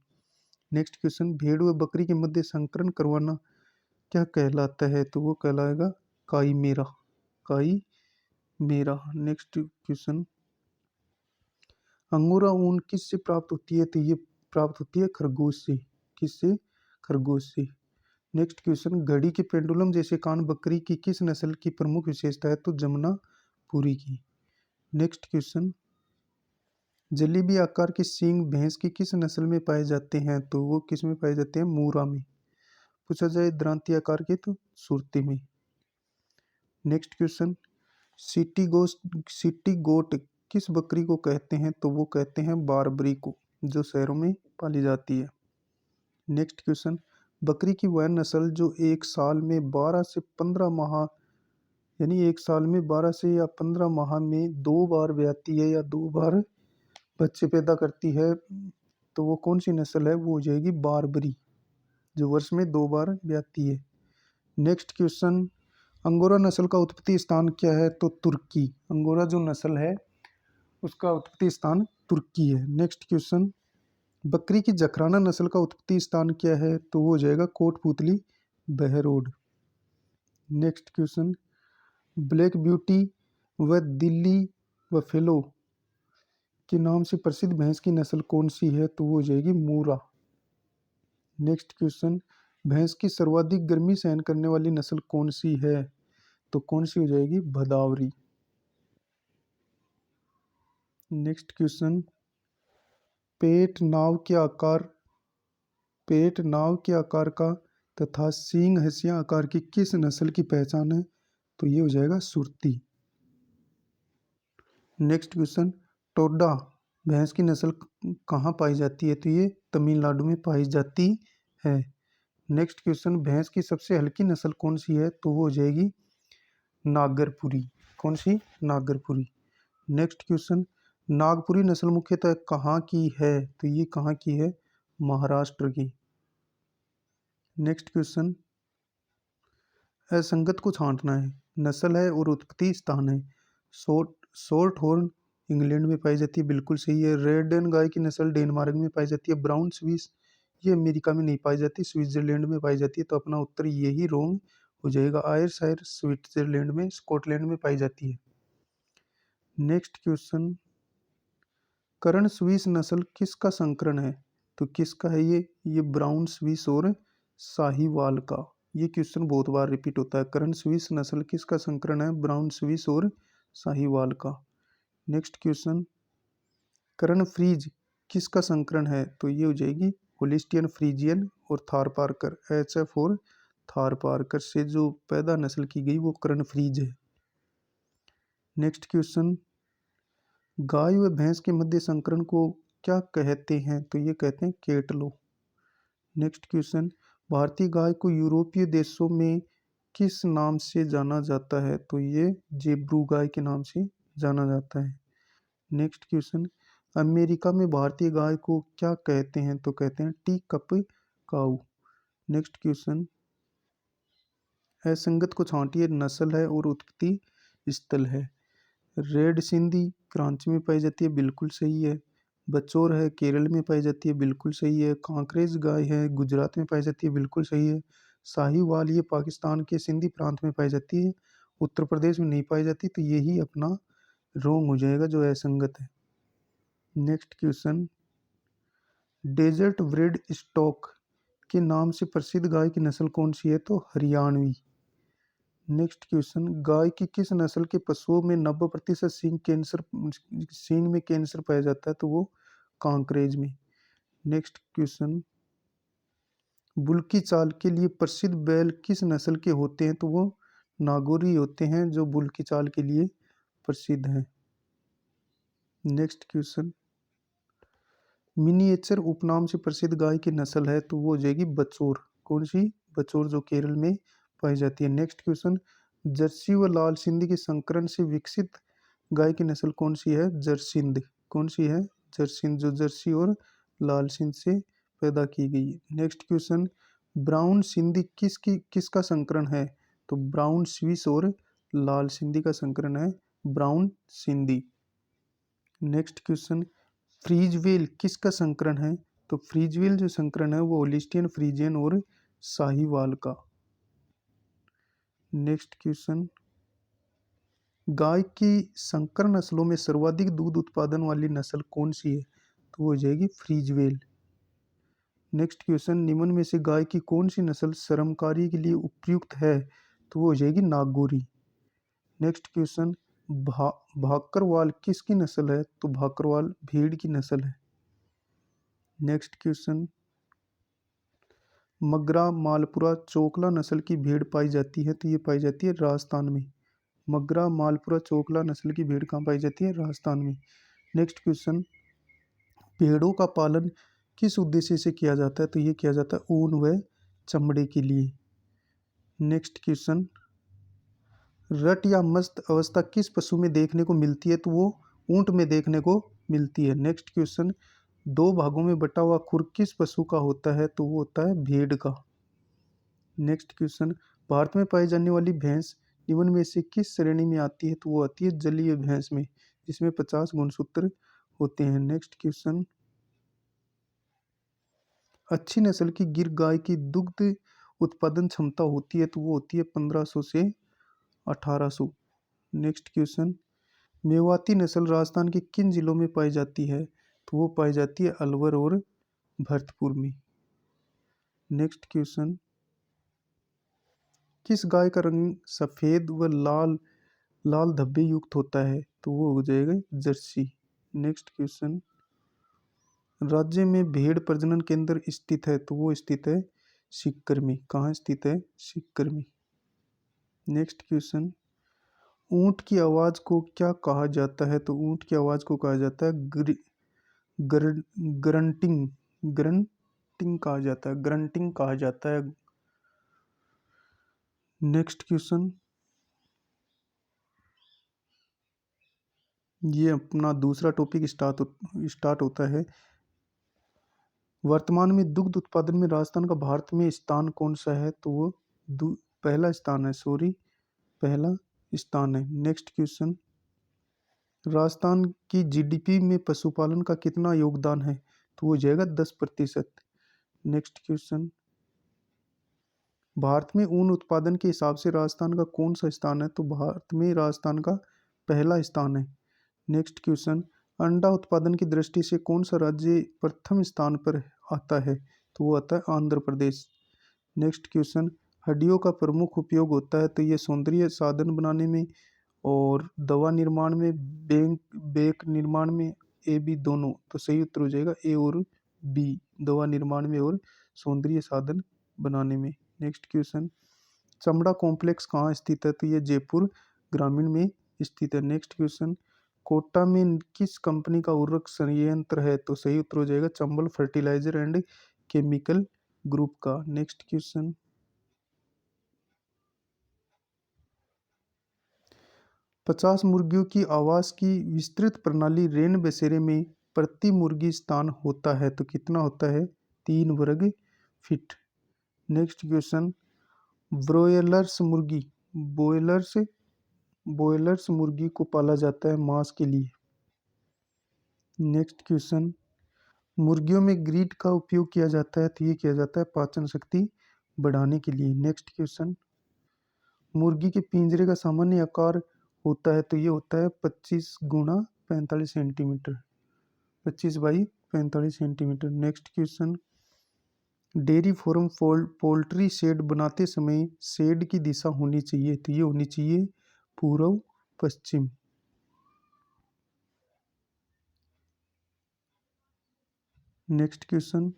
नेक्स्ट क्वेश्चन, भेड़ व बकरी के मध्य संकरण करवाना क्या कहलाता है? तो वो कहलाएगा काई मेरा, काई मेरा। नेक्स्ट क्वेश्चन, अंगोरा ऊन किससे प्राप्त होती है? तो ये प्राप्त होती है खरगोश से। किससे? खरगोश से। नेक्स्ट क्वेश्चन, घड़ी के पेंडुलम जैसे कान बकरी की किस नस्ल की प्रमुख विशेषता है? तो जमुनापुरी की। नेक्स्ट क्वेश्चन, जलेबी आकार के सींग भैंस की किस नस्ल में पाए जाते हैं? तो वो किस में पाए जाते हैं? मूरा में। पूछा जाए द्रांति आकार के तो सुरती में। नेक्स्ट क्वेश्चन, सिटी गोट किस बकरी को कहते हैं? तो वो कहते हैं बारबरी को, जो शहरों में पाली जाती है। नेक्स्ट क्वेश्चन, बकरी की वह नस्ल जो एक साल में 12 से 15 माह, यानी एक साल में 12 से या 15 माह में 2 बार ब्याती है या 2 बार बच्चे पैदा करती है, तो वो कौन सी नस्ल है? वो हो जाएगी बारबरी, जो वर्ष में 2 बार ब्याती है। नेक्स्ट क्वेश्चन, अंगोरा नस्ल का उत्पत्ति स्थान क्या है? तो तुर्की। अंगोरा जो नस्ल है उसका उत्पत्ति स्थान तुर्की है। नेक्स्ट क्वेश्चन, बकरी की जखराना नस्ल का उत्पत्ति स्थान क्या है? तो वो हो जाएगा Kotputli, Behror. Next question, black beauty व दिल्ली व फेलो के नाम से प्रसिद्ध भैंस की नस्ल कौन सी है? तो वो हो जाएगी मूरा। नेक्स्ट क्वेश्चन, भैंस की सर्वाधिक गर्मी सहन करने वाली नस्ल कौन सी है? तो कौन सी हो जाएगी? भदावरी। नेक्स्ट क्वेश्चन, पेट नाव के आकार, पेट नाव के आकार का तथा सींग हंसिया आकार की किस नस्ल की पहचान है? तो ये हो जाएगा सुरती। नेक्स्ट क्वेश्चन, टोडा भैंस की नस्ल कहाँ पाई जाती है? तो ये तमिलनाडु में पाई जाती है। नेक्स्ट क्वेश्चन, भैंस की सबसे हल्की नस्ल कौन सी है? तो वो हो जाएगी नागरपुरी। कौन सी? नागरपुरी। नेक्स्ट क्वेश्चन, नागपुरी नस्ल मुख्यतः कहाँ की है? तो ये कहाँ की है? महाराष्ट्र की। नेक्स्ट क्वेश्चन, असंगत को छांटना है, नस्ल है और उत्पत्ति स्थान है। शॉर्ट हॉर्न इंग्लैंड में पाई जाती है, बिल्कुल सही है। रेडन गाय की नस्ल डेनमार्क में पाई जाती है। ब्राउन स्विस ये अमेरिका में नहीं पाई जाती, स्विट्जरलैंड में पाई जाती है, तो अपना उत्तर यही रॉन्ग हो जाएगा। आयरशायर स्विट्जरलैंड में, स्कॉटलैंड में पाई जाती है। नेक्स्ट क्वेश्चन, करण स्विस नस्ल किसका संकरण है? तो किसका है ये ब्राउन स्विस और साहीवाल का। ये क्वेश्चन बहुत बार रिपीट होता है। करण स्विस नस्ल किसका संकरण है? ब्राउन स्विस और साहीवाल का। नेक्स्ट क्वेश्चन, करण फ्रीज किसका संकरण है? तो ये हो जाएगी होलिस्टियन फ्रीजियन और थारपारकर, HF और थारपारकर से जो पैदा नस्ल की गई वो करण फ्रीज है। नेक्स्ट क्वेश्चन, गाय व भैंस के मध्य संकरण को क्या कहते हैं? तो ये कहते हैं केटलो। नेक्स्ट क्वेश्चन, भारतीय गाय को यूरोपीय देशों में किस नाम से जाना जाता है? तो ये जेब्रू गाय के नाम से जाना जाता है। नेक्स्ट क्वेश्चन, अमेरिका में भारतीय गाय को क्या कहते हैं? तो कहते हैं टी कप काऊ। नेक्स्ट क्वेश्चन, असंगत को छांटिए, नस्ल है और उत्पत्ति स्थल है। रेड सिंधी कराची में पाई जाती है, बिल्कुल सही है। बचौर है केरल में पाई जाती है, बिल्कुल सही है। कांकरेज गाय है गुजरात में पाई जाती है, बिल्कुल सही है। साहीवाल ये पाकिस्तान के सिंधी प्रांत में पाई जाती है, उत्तर प्रदेश में नहीं पाई जाती, तो यही अपना रोंग हो जाएगा जो असंगत है। Next question, desert breed stock के नाम से प्रसिद्ध गाय की नस्ल कौन सी है? तो हरियाणवी। नेक्स्ट क्वेश्चन, गाय की किस नस्ल के पशुओं में 90% सींग में कैंसर पाया जाता है? तो वो कांकरेज में। नेक्स्ट क्वेश्चन, बुल्की चाल के लिए प्रसिद्ध बैल किस नस्ल के होते हैं? तो वो नागौरी होते हैं जो बुल्की चाल के लिए प्रसिद्ध हैं। नेक्स्ट क्वेश्चन, मिनिएचर उपनाम से प्रसिद्ध गाय की नस्ल है? तो वो हो जाएगी बचौर। कौन सी? बचौर, जो केरल में पाई जाती है। नेक्स्ट क्वेश्चन, जर्सी व लाल सिंधी के संकरण से विकसित गाय की नस्ल कौन सी है? जर्सिंद। कौन सी है? जर्सिंद, जो जर्सी और लाल सिंध से पैदा की गई है। नेक्स्ट क्वेश्चन, ब्राउन सिंधी किसका संकरण है? तो ब्राउन स्विस और लाल सिंधी का संकरण है ब्राउन सिंधी। नेक्स्ट क्वेश्चन, फ्रीजवेल किसका संकरण है? तो फ्रीजवेल जो संकरण है वो होलिस्टियन फ्रीजियन और साहीवाल का। नेक्स्ट क्वेश्चन, गाय की संकर नस्लों में सर्वाधिक दूध उत्पादन वाली नस्ल कौन सी है? तो वो हो जाएगी फ्रीजवेल। नेक्स्ट क्वेश्चन, निम्न में से गाय की कौन सी नस्ल श्रमकार्य के लिए उपयुक्त है? तो वो हो जाएगी नागौरी। नेक्स्ट क्वेश्चन, भाकरवाल किसकी नस्ल है? तो भाकरवाल भेड़ की नस्ल है। नेक्स्ट क्वेश्चन, मगरा मालपुरा चोकला नस्ल की भेड़ पाई जाती है? तो ये पाई जाती है राजस्थान में। मगरा मालपुरा चोकला नस्ल की भेड़ कहाँ पाई जाती है? राजस्थान में। नेक्स्ट क्वेश्चन, भेड़ों का पालन किस उद्देश्य से किया जाता है? तो ये किया जाता है ऊन व चमड़े के लिए। नेक्स्ट क्वेश्चन, रट या मस्त अवस्था किस पशु में देखने को मिलती है? तो वो ऊंट में देखने को मिलती है। नेक्स्ट क्वेश्चन, दो भागों में बटा हुआ खुर किस पशु का होता है? तो वो होता है भेड़ का। नेक्स्ट क्वेश्चन, भारत में पाई जाने वाली भैंस निम्न में से किस श्रेणी में आती है? तो वो आती है जलीय भैंस में, जिसमें 50 गुणसूत्र होते हैं। नेक्स्ट क्वेश्चन, अच्छी नस्ल की गिर गाय की दुग्ध उत्पादन क्षमता होती है? तो वो होती है 1500 से 1800। नेक्स्ट क्वेश्चन, मेवाती नस्ल राजस्थान के किन जिलों में पाई जाती है? तो वो पाई जाती है अलवर और भरतपुर में। नेक्स्ट क्वेश्चन, किस गाय का रंग सफेद व लाल लाल धब्बे युक्त होता है? तो वो हो जाएगा जर्सी। नेक्स्ट क्वेश्चन, राज्य में भेड़ प्रजनन केंद्र स्थित है? तो वो स्थित है सीकर में। कहाँ स्थित है? सीकर में। नेक्स्ट क्वेश्चन, ऊंट की आवाज को क्या कहा जाता है? तो ऊंट की आवाज को कहा जाता है गर, ग्रंटिंग। ग्रंटिंग कहा जाता है, ग्रंटिंग कहा जाता है। नेक्स्ट क्वेश्चन, ये अपना दूसरा टॉपिक स्टार्ट होता है। वर्तमान में दुग्ध उत्पादन में राजस्थान का भारत में स्थान कौन सा है? तो वो पहला स्थान है, सॉरी पहला स्थान है। नेक्स्ट क्वेश्चन, राजस्थान की जीडीपी में पशुपालन का कितना योगदान है? तो वो हो जाएगा 10%। नेक्स्ट क्वेश्चन, भारत में ऊन उत्पादन के हिसाब से राजस्थान का कौन सा स्थान है? तो भारत में राजस्थान का पहला स्थान है। नेक्स्ट क्वेश्चन, अंडा उत्पादन की दृष्टि से कौन सा राज्य प्रथम स्थान पर आता है? तो वो आता है आंध्र प्रदेश। नेक्स्ट क्वेश्चन, हड्डियों का प्रमुख उपयोग होता है? तो ये सौंदर्य साधन बनाने में और दवा निर्माण में, बेक निर्माण में, ए बी दोनों। तो सही उत्तर हो जाएगा ए और बी, दवा निर्माण में और सौंदर्य साधन बनाने में। नेक्स्ट क्वेश्चन, चमड़ा कॉम्प्लेक्स कहाँ स्थित है? तो ये जयपुर ग्रामीण में स्थित है। नेक्स्ट क्वेश्चन, कोटा में किस कंपनी का उर्वरक संयंत्र है? तो सही उत्तर हो जाएगा Chambal fertiliser and chemical group का। नेक्स्ट क्वेश्चन, 50 मुर्गियों की आवास की विस्तृत प्रणाली रेन बसेरे में प्रति मुर्गी स्थान होता है? तो कितना होता है? 3 वर्ग फीट। नेक्स्ट क्वेश्चन, ब्रोयलर्स मुर्गी बॉयलर्स बॉयलर्स मुर्गी को पाला जाता है मांस के लिए। नेक्स्ट क्वेश्चन, मुर्गियों में ग्रीड का उपयोग किया जाता है? तो ये किया जाता है पाचन शक्ति बढ़ाने के लिए। नेक्स्ट क्वेश्चन, मुर्गी के पिंजरे का सामान्य आकार होता है? तो ये होता है 25 गुणा 45 centimetre, 25 by 45 centimetre. Next question, dairy farm poultry shed बनाते समय शेड की दिशा होनी चाहिए? तो ये होनी चाहिए पूर्व पश्चिम। नेक्स्ट क्वेश्चन,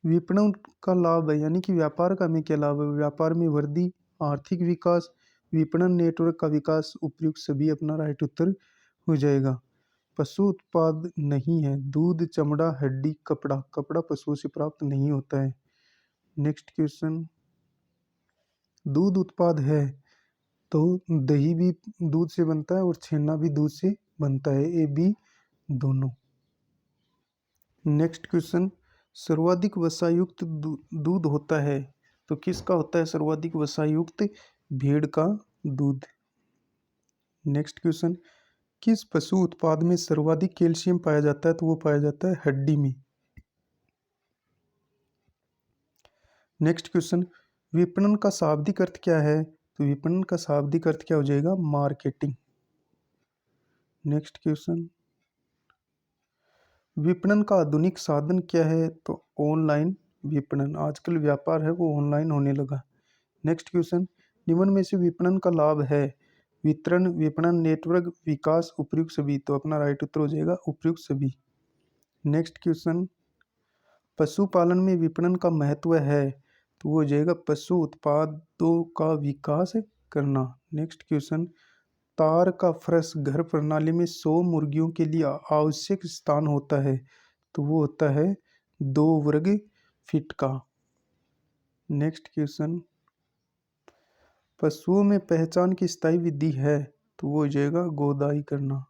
विपणन का लाभ है, यानी कि व्यापार का हमें क्या लाभ है? व्यापार में वृद्धि, आर्थिक विकास, विपणन नेटवर्क का विकास, उपयुक्त सभी अपना राइट उत्तर हो जाएगा। पशु उत्पाद नहीं है, दूध, चमड़ा, हड्डी, कपड़ा। कपड़ा पशुओं से प्राप्त नहीं होता है। नेक्स्ट क्वेश्चन, दूध उत्पाद है तो दही भी दूध से बनता है और छेना भी दूध से बनता है, ए बी दोनों। नेक्स्ट क्वेश्चन, सर्वाधिक वसायुक्त दूध होता है तो किसका होता है सर्वाधिक वसायुक्त? भेड़ का दूध। नेक्स्ट क्वेश्चन, किस पशु उत्पाद में सर्वाधिक कैल्शियम पाया जाता है? तो वो पाया जाता है हड्डी में। नेक्स्ट क्वेश्चन, विपणन का शाब्दिक अर्थ क्या है? तो विपणन का शाब्दिक अर्थ क्या हो जाएगा? मार्केटिंग। नेक्स्ट क्वेश्चन, विपणन का आधुनिक साधन क्या है? तो ऑनलाइन विपणन। आजकल व्यापार है वो ऑनलाइन होने लगा। नेक्स्ट क्वेश्चन, निम्न में से विपणन का लाभ है? वितरण, विपणन, नेटवर्क, विकास, उपयुक्त सभी। तो अपना राइट उत्तर हो जाएगा उपयुक्त सभी। नेक्स्ट क्वेश्चन, पशुपालन में विपणन का महत्व है? तो वो हो जाएगा पशु उत्पादों का विकास करना। नेक्स्ट क्वेश्चन, तार का फर्श घर प्रणाली में 100 मुर्गियों के लिए आवश्यक स्थान होता है तो वो होता है 2 वर्ग फीट का। नेक्स्ट क्वेश्चन, पशुओं में पहचान की स्थायी विधि है तो वो हो जाएगा गोदाई करना।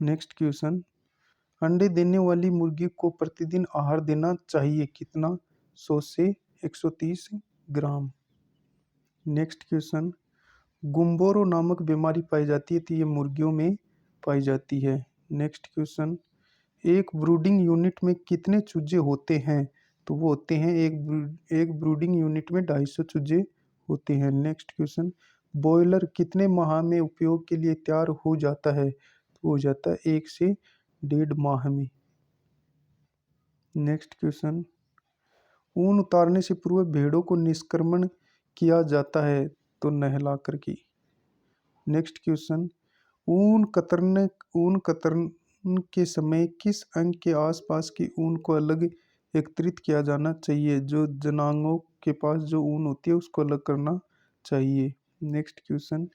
नेक्स्ट क्वेश्चन, अंडे देने वाली मुर्गी को प्रतिदिन आहार देना चाहिए कितना? 100 से 130 ग्राम। नेक्स्ट क्वेश्चन, गुम्बोरो नामक बीमारी पाई जाती है तो ये मुर्गियों में पाई जाती है। नेक्स्ट क्वेश्चन, एक ब्रूडिंग यूनिट में कितने चूजे होते हैं? तो वो होते हैं एक ब्रूडिंग यूनिट में 250 चूजे होते हैं। नेक्स्ट क्वेश्चन, बॉयलर कितने माह में उपयोग के लिए तैयार हो जाता है? तो हो जाता है 1 से 1.5 माह में। नेक्स्ट क्वेश्चन, ऊन उतारने से पूर्व भेड़ों को निष्क्रमण किया जाता है तो नहला कर की। नेक्स्ट क्वेश्चन, ऊन कतरन के समय किस अंग के आसपास की ऊन को अलग एकत्रित किया जाना चाहिए? जो जनांगों के पास जो ऊन होती है उसको अलग करना चाहिए। नेक्स्ट क्वेश्चन,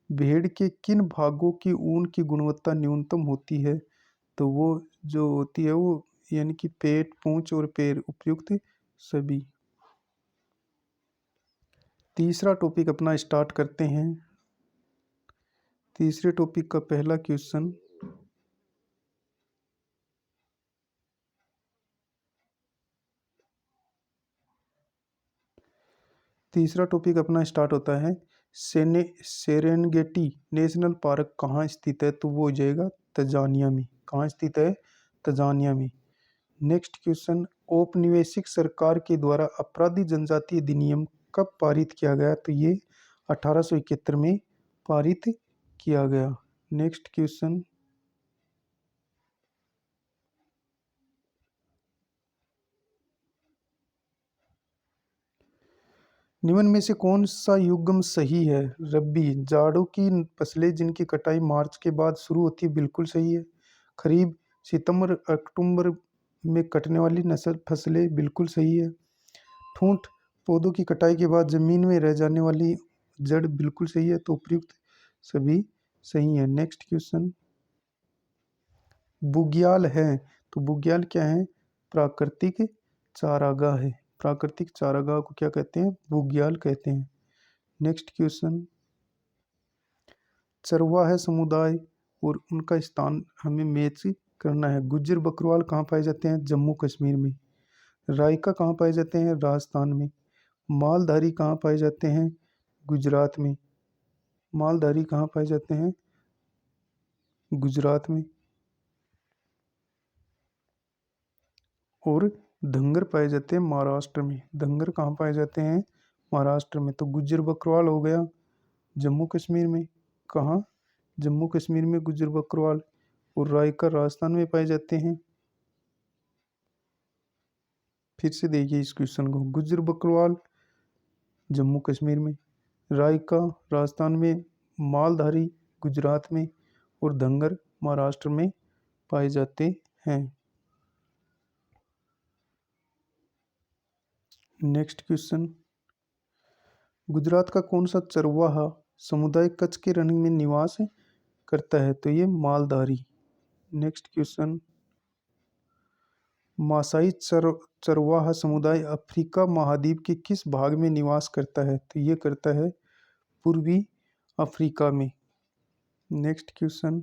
भेड़ के किन भागों की ऊन की गुणवत्ता न्यूनतम होती है? तो वो जो होती है वो यानी कि पेट, पूंछ और पैर, उपयुक्त सभी। तीसरा टॉपिक अपना स्टार्ट करते हैं। तीसरे टॉपिक का पहला क्वेश्चन, तीसरा टॉपिक अपना स्टार्ट होता है सेरेनगेटी नेशनल पार्क कहाँ स्थित है? तो वो हो जाएगा तंजानिया में। कहाँ स्थित है? तंजानिया में। नेक्स्ट क्वेश्चन, औपनिवेशिक सरकार के द्वारा अपराधी जनजाति अधिनियम कब पारित किया गया? तो ये 1871 में पारित किया गया। नेक्स्ट क्वेश्चन, निम्न में से कौन सा युग्म सही है? रबी, जाड़ों की फसलें जिनकी कटाई मार्च के बाद शुरू होती है, बिल्कुल सही है। खरीफ, सितंबर अक्टूबर में कटने वाली नस्ल फसलें, बिल्कुल सही है। ठूंठ, पौधों की कटाई के बाद जमीन में रह जाने वाली जड़, बिल्कुल सही है। तो उपयुक्त सभी सही है। नेक्स्ट क्वेश्चन, बुग्याल है तो बुग्याल क्या है? प्राकृतिक चारागाह है। प्राकृतिक चारागाह को क्या कहते हैं? बुग्याल कहते हैं। नेक्स्ट क्वेश्चन, चरवाहा समुदाय और उनका स्थान हमें मैच करना है। गुज्जर बकरवाल कहाँ पाए जाते हैं? जम्मू कश्मीर में। रायका कहाँ पाए जाते हैं? राजस्थान में। मालधारी कहाँ पाए जाते हैं? गुजरात में। मालधारी कहाँ पाए जाते हैं? गुजरात में। और धंगर पाए जाते हैं महाराष्ट्र में। धंगर कहाँ पाए जाते हैं? महाराष्ट्र में। तो गुज्जर बकरवाल हो गया जम्मू कश्मीर में। कहाँ? जम्मू कश्मीर में गुज्जर बकरवाल। और रायका राजस्थान में पाए जाते हैं। फिर से देखिए इस क्वेश्चन को, गुज्जर बकरवाल जम्मू कश्मीर में, रायका राजस्थान में, मालधारी गुजरात में और धंगर महाराष्ट्र में पाए जाते हैं। नेक्स्ट क्वेश्चन, गुजरात का कौन सा चरवाहा समुदाय कच्छ के रण में निवास करता है? तो ये मालधारी। नेक्स्ट क्वेश्चन, मासाई चरवाहा समुदाय अफ्रीका महाद्वीप के किस भाग में निवास करता है? तो ये करता है पूर्वी अफ्रीका में। नेक्स्ट क्वेश्चन,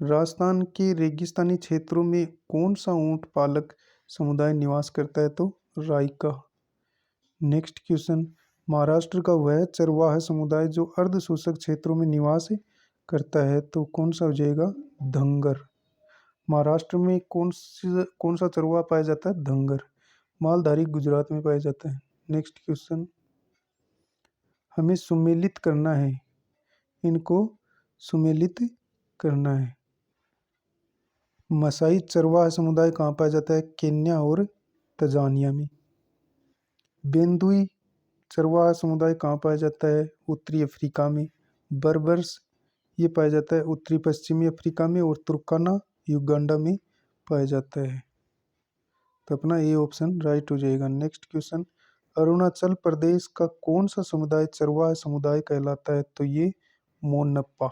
राजस्थान के रेगिस्तानी क्षेत्रों में कौन सा ऊंट पालक समुदाय निवास करता है? तो राइका। नेक्स्ट क्वेश्चन, महाराष्ट्र का वह चरवाहा समुदाय जो अर्ध शुष्क क्षेत्रों में निवास करता है, तो कौन सा हो जाएगा? धंगर। महाराष्ट्र में कौन सा चरवाहा पाया जाता है? धंगर। मालधारी गुजरात में पाया जाता है। नेक्स्ट क्वेश्चन, हमें सुमेलित करना है, इनको सुमेलित करना है। मसाई चरवाहा समुदाय कहाँ पाया जाता है? केन्या और तंजानिया में। बेंदुई चरवाहा समुदाय कहाँ पाया जाता है? उत्तरी अफ्रीका में। बर्बर्स ये पाया जाता है उत्तरी पश्चिमी अफ्रीका में, और तुर्काना युगांडा में पाया जाता है। तो अपना ए ऑप्शन राइट हो जाएगा। नेक्स्ट क्वेश्चन, अरुणाचल प्रदेश का कौन सा समुदाय चरवाहा समुदाय कहलाता है? तो ये मोनप्पा।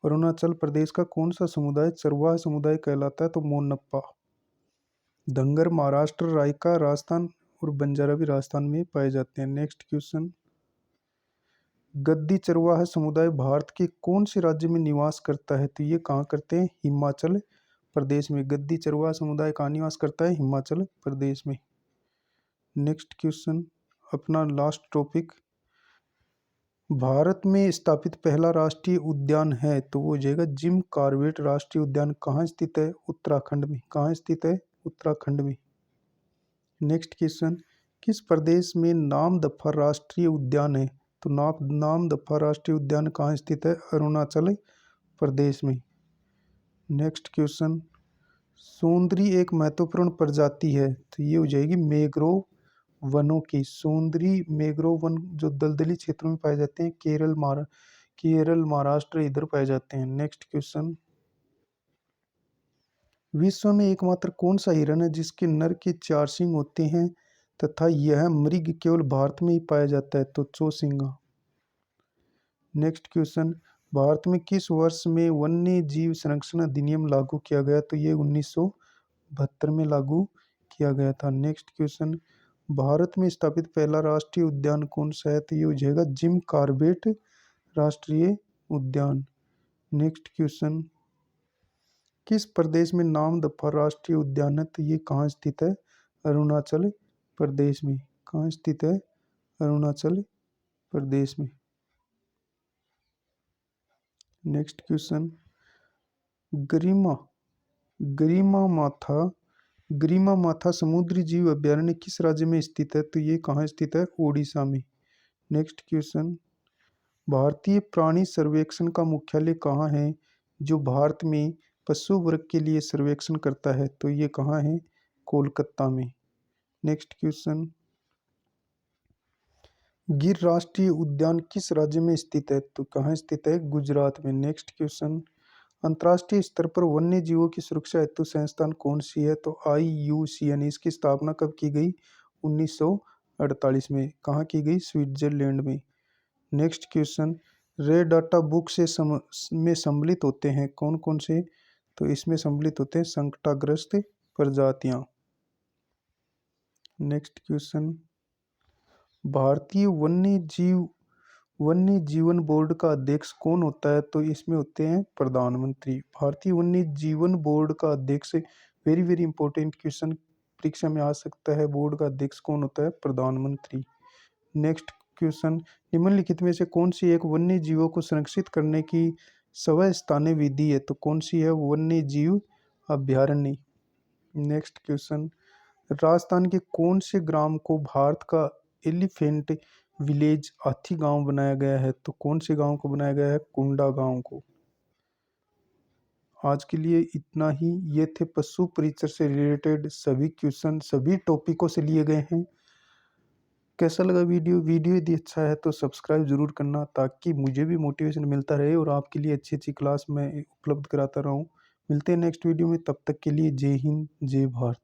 अरुणाचल प्रदेश का कौन सा समुदाय चरवाहा समुदाय कहलाता है? तो मोनप्पा। धंगर महाराष्ट्र, रायका राजस्थान और बंजारा भी राजस्थान में पाए जाते हैं। नेक्स्ट क्वेश्चन, गद्दी चरवाहा समुदाय भारत के कौन से राज्य में निवास करता है? तो ये कहाँ करते हैं? हिमाचल प्रदेश में। गद्दी चरवाहा समुदाय कहाँ निवास करता है? हिमाचल प्रदेश में। नेक्स्ट क्वेश्चन, अपना लास्ट टॉपिक, भारत में स्थापित पहला राष्ट्रीय उद्यान है, तो वो हो जाएगा जिम कॉर्बेट राष्ट्रीय उद्यान। कहाँ स्थित है? उत्तराखंड में। कहाँ स्थित है? उत्तराखंड में। नेक्स्ट क्वेश्चन, किस प्रदेश में नामदफा राष्ट्रीय उद्यान है? तो नामदफा राष्ट्रीय उद्यान कहाँ स्थित है? अरुणाचल प्रदेश में। नेक्स्ट क्वेश्चन, सोंदरी एक महत्वपूर्ण प्रजाति है, तो ये हो जाएगी मैंग्रोव वनों की। सोंदरी मैंग्रोव वन जो दलदली क्षेत्रों में पाए जाते हैं, केरल महाराष्ट्र इधर पाए जाते हैं। नेक्स्ट क्वेश्चन, विश्व में एकमात्र कौन सा हिरन है जिसके नर के 4 सींग होते हैं तथा यह मृग केवल भारत में ही पाया जाता है? तो चौसिंगा। नेक्स्ट क्वेश्चन, भारत में किस वर्ष में वन्य जीव संरक्षण अधिनियम लागू किया गया? तो ये 1972 में लागू किया गया था। नेक्स्ट क्वेश्चन, भारत में स्थापित पहला राष्ट्रीय उद्यान कौन सा है? तो ये हो जाएगा जिम कॉर्बेट राष्ट्रीय उद्यान। नेक्स्ट क्वेश्चन, किस प्रदेश में नामदफा राष्ट्रीय उद्यान है? तो ये कहाँ स्थित है? अरुणाचल प्रदेश में। कहाँ स्थित है? अरुणाचल प्रदेश में। नेक्स्ट क्वेश्चन, गरिमा गरिमा माथा गरिमा माथा समुद्री जीव अभयारण्य किस राज्य में स्थित है? तो ये कहाँ स्थित है? उड़ीसा में। नेक्स्ट क्वेश्चन, भारतीय प्राणी सर्वेक्षण का मुख्यालय कहाँ है जो भारत में पशु वर्ग के लिए सर्वेक्षण करता है? तो ये कहाँ है? कोलकाता में। नेक्स्ट क्वेश्चन, गिर राष्ट्रीय उद्यान किस राज्य में स्थित है? तो कहाँ स्थित है? गुजरात में। नेक्स्ट क्वेश्चन, अंतर्राष्ट्रीय स्तर पर वन्य जीवों की सुरक्षा हेतु संस्थान कौन सी है? तो IUCN। इसकी स्थापना कब की गई? 1948 में। कहाँ की गई? स्विट्जरलैंड में। Next question, red data book में सम्मिलित होते हैं कौन कौन से? तो इसमें सम्मिलित होते हैं संकटग्रस्त प्रजातियां। नेक्स्ट क्वेश्चन, भारतीय वन्य जीवन बोर्ड का अध्यक्ष कौन होता है? तो इसमें होते हैं प्रधानमंत्री। भारतीय वन्य जीवन बोर्ड का अध्यक्ष, वेरी वेरी इंपॉर्टेंट क्वेश्चन परीक्षा में आ सकता है, बोर्ड का अध्यक्ष कौन होता है? प्रधानमंत्री। नेक्स्ट क्वेश्चन, निम्नलिखित में से कौन सी एक वन्य जीवों को संरक्षित करने की स्वस्थानीय विधि है? तो कौन सी है? वन्य जीव अभयारण्य। नेक्स्ट क्वेश्चन, राजस्थान के कौन से ग्राम को भारत का एलिफेंट विलेज हाथी गांव बनाया गया है? तो कौन से गांव को बनाया गया है? कुंडा गांव को। आज के लिए इतना ही। ये थे पशु परिचर से रिलेटेड सभी क्वेश्चन, सभी टॉपिकों से लिए गए हैं। कैसा लगा वीडियो यदि अच्छा है तो सब्सक्राइब जरूर करना, ताकि मुझे भी मोटिवेशन मिलता रहे और आपके लिए अच्छी अच्छी क्लास मैं उपलब्ध कराता रहूं। मिलते हैं नेक्स्ट वीडियो में, तब तक के लिए जय हिंद जय भारत।